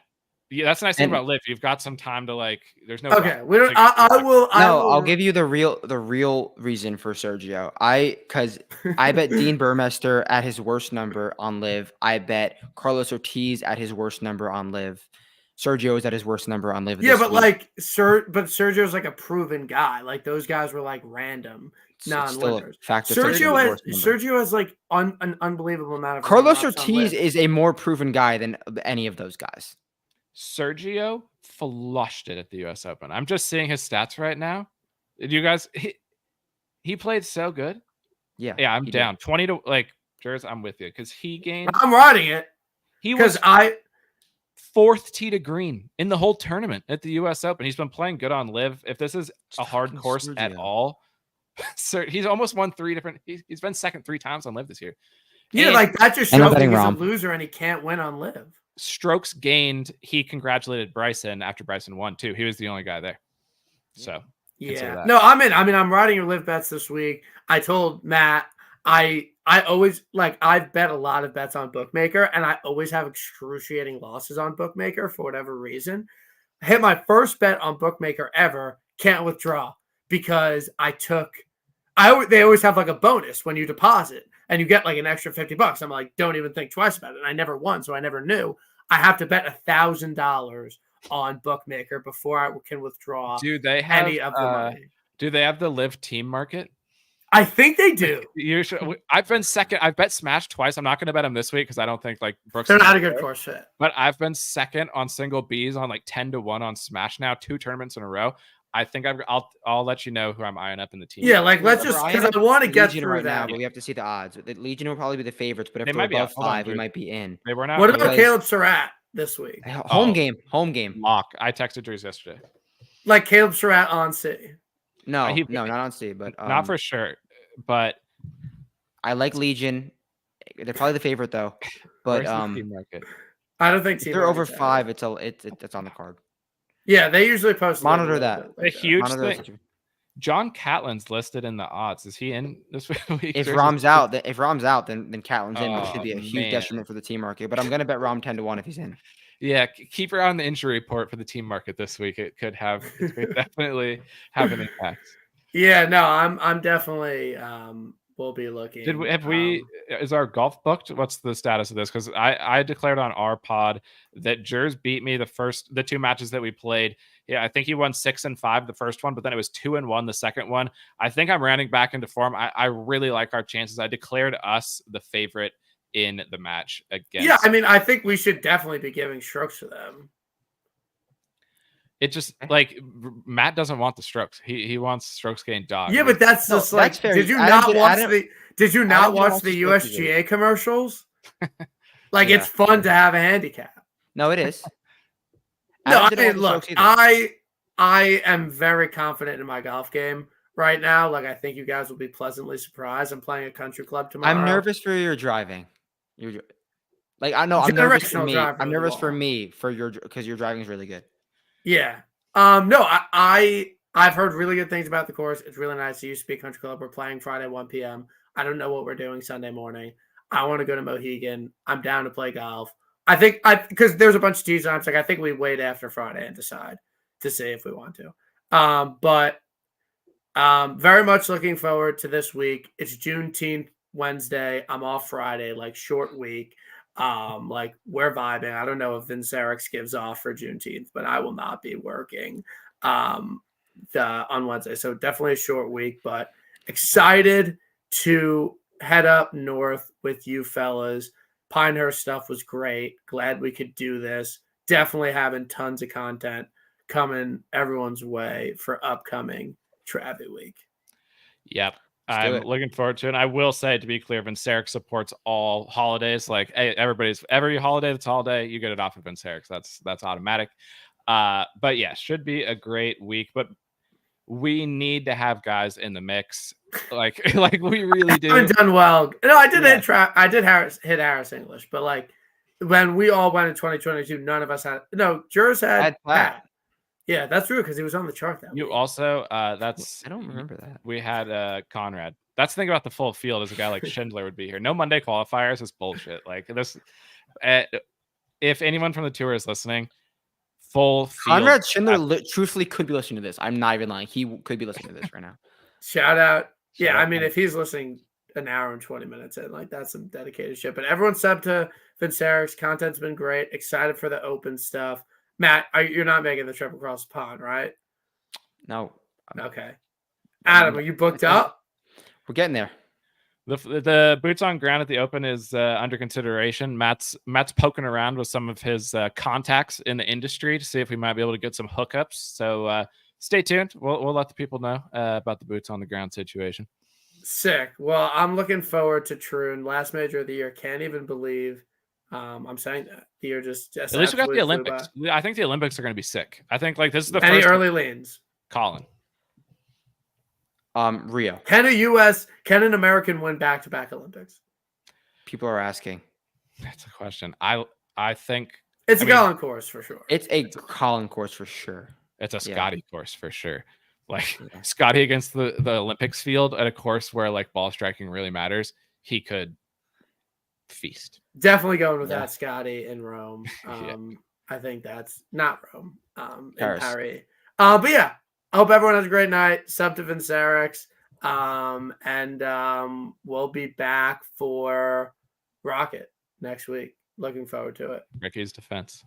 Yeah, that's the nice thing about Liv. You've got some time to like. There's no. Okay, we don't. I will. I'll give you the real reason for Sergio. Because I bet Dean Burmester at his worst number on Liv. I bet Carlos Ortiz at his worst number on Liv. Sergio is at his worst number on Liv. Yeah, but week. Sergio's like a proven guy. Like those guys were like random non-winners. Sergio has like an unbelievable amount of. Carlos Ortiz is a more proven guy than any of those guys. Sergio flushed it at the U.S. Open. I'm just seeing his stats right now. Did you guys? He played so good. Yeah, I'm down 20 to like. Jers, I'm with you because he gained. I'm riding it. He was fourth tee to green in the whole tournament at the U.S. Open. He's been playing good on Liv. If this is a hard course at all, he's almost won 3 different. He's been second 3 times on Liv this year. Yeah, like that just shows he's a loser and he can't win on Liv. Strokes gained. He congratulated Bryson after Bryson won too. He was the only guy there. So yeah, no, I'm in. I mean, I'm riding your Liv bets this week. I told Matt I always I've bet a lot of bets on Bookmaker, and I always have excruciating losses on Bookmaker for whatever reason. I hit my first bet on Bookmaker ever. Can't withdraw because they always have like a bonus when you deposit. And you get like an extra $50. I'm like, don't even think twice about it. And I never won, so I never knew. I have to bet $1,000 on Bookmaker before I can withdraw. Do they have any of the money? Do they have the Liv team market? I think they do. I've been second. I've bet Smash twice. I'm not going to bet them this week because I don't think like Brooks. They're not a good course fit. But I've been second on single Bs on like 10 to 1 on Smash now, 2 tournaments in a row. I think I'll let you know who I'm eyeing up in the team. Yeah, like let's just because I want to get Legion through right that. now, but we have to see the odds. The Legion will probably be the favorites, but if they're above 5, we might be in. They were not. What about Caleb Surratt this week? Home game. Lock. I texted Drews yesterday. Like Caleb Surratt on C. No, not on C, but not for sure. But I like Legion. They're probably the favorite though. But team market? I don't think if they're over 5. It's on the card. Yeah, they usually post. Monitor that. The huge thing. John Catlin's listed in the odds. Is he in this week? If Rahm's out, then Catlin's in, which should be a huge detriment for the team market. But I'm gonna bet Rahm 10 to 1 if he's in. Yeah, keep her on the injury report for the team market this week. It could definitely have an impact. Yeah, no, I'm definitely we'll be looking. Is our golf booked? What's the status of this? Because I declared on our pod that Jers beat me the 2 matches that we played. Yeah, I think he won 6-5 the first one, but then it was 2-1 the second one. I think I'm rounding back into form. I really like our chances. I declared us the favorite in the match against. Yeah, I mean, I think we should definitely be giving strokes to them. It just like Matt doesn't want the strokes. He wants strokes gained dog. Yeah, but that's just like. That's fair. Did you not watch the USGA commercials? Like it's fun to have a handicap. No, it is. No, I mean, look, I am very confident in my golf game right now. Like I think you guys will be pleasantly surprised. I'm playing a country club tomorrow. I'm nervous for your driving. I know I'm nervous for me. I'm nervous for me because your driving is really good. Yeah. No, I've heard really good things about the course. It's really nice. It used to be a country club. We're playing Friday 1 p.m. I don't know what we're doing Sunday morning. I want to go to Mohegan. I'm down to play golf. I think because there's a bunch of tee times. Like I think we wait after Friday and decide to see if we want to. But very much looking forward to this week. It's Juneteenth Wednesday. I'm off Friday, like short week. Like we're vibing. I don't know if Vincerix gives off for Juneteenth, but I will not be working on Wednesday. So definitely a short week, but excited to head up north with you fellas. Pinehurst stuff was great. Glad we could do this. Definitely having tons of content coming everyone's way for upcoming Travie Week. Yep. I'm looking forward to it. And I will say, to be clear, Vincerix supports all holidays. Like every holiday that's holiday, you get it off of Vincerix. That's automatic. But yeah, should be a great week. But we need to have guys in the mix. Like we really do. I haven't done well. No, I did hit Harris English, but like when we all went in 2022, none of us had. No, Jers had Pat. Yeah, that's true because he was on the chart that week. Also, I don't remember that. We had Conrad. That's the thing about the full field is a guy like Schindler would be here. No Monday qualifiers is bullshit. Like this, if anyone from the tour is listening, full field. Conrad Schindler truthfully could be listening to this. I'm not even lying. He could be listening to this right now. Shout out. Yeah, I mean, if he's listening an hour and 20 minutes in, like that's some dedicated shit. But everyone's sub to Vincerix. Content's been great. Excited for the open stuff. Matt, you're not making the trip across the pond, right? No. Okay. Adam, are you booked up? We're getting there. The boots on ground at the Open is under consideration. Matt's poking around with some of his contacts in the industry to see if we might be able to get some hookups. So stay tuned. We'll let the people know about the boots on the ground situation. Sick. Well, I'm looking forward to Troon. Last major of the year. Can't even believe I'm saying that. The year just at least we got the Olympics. I think the Olympics are going to be sick. I think like this is the Any first early leans. Colin. Rio. Can an American win back-to-back Olympics? People are asking. That's a question. I think it's a Colin course for sure. It's a Colin course for sure. It's a Scotty course for sure. Like Scotty against the Olympics field at a course where like ball striking really matters, he could feast. Definitely going with that Scotty in Rome. I think that's not Rome. Paris. In Paris. But yeah, I hope everyone has a great night. Sub to Vincerix. And we'll be back for Rocket next week. Looking forward to it. Ricky's defense.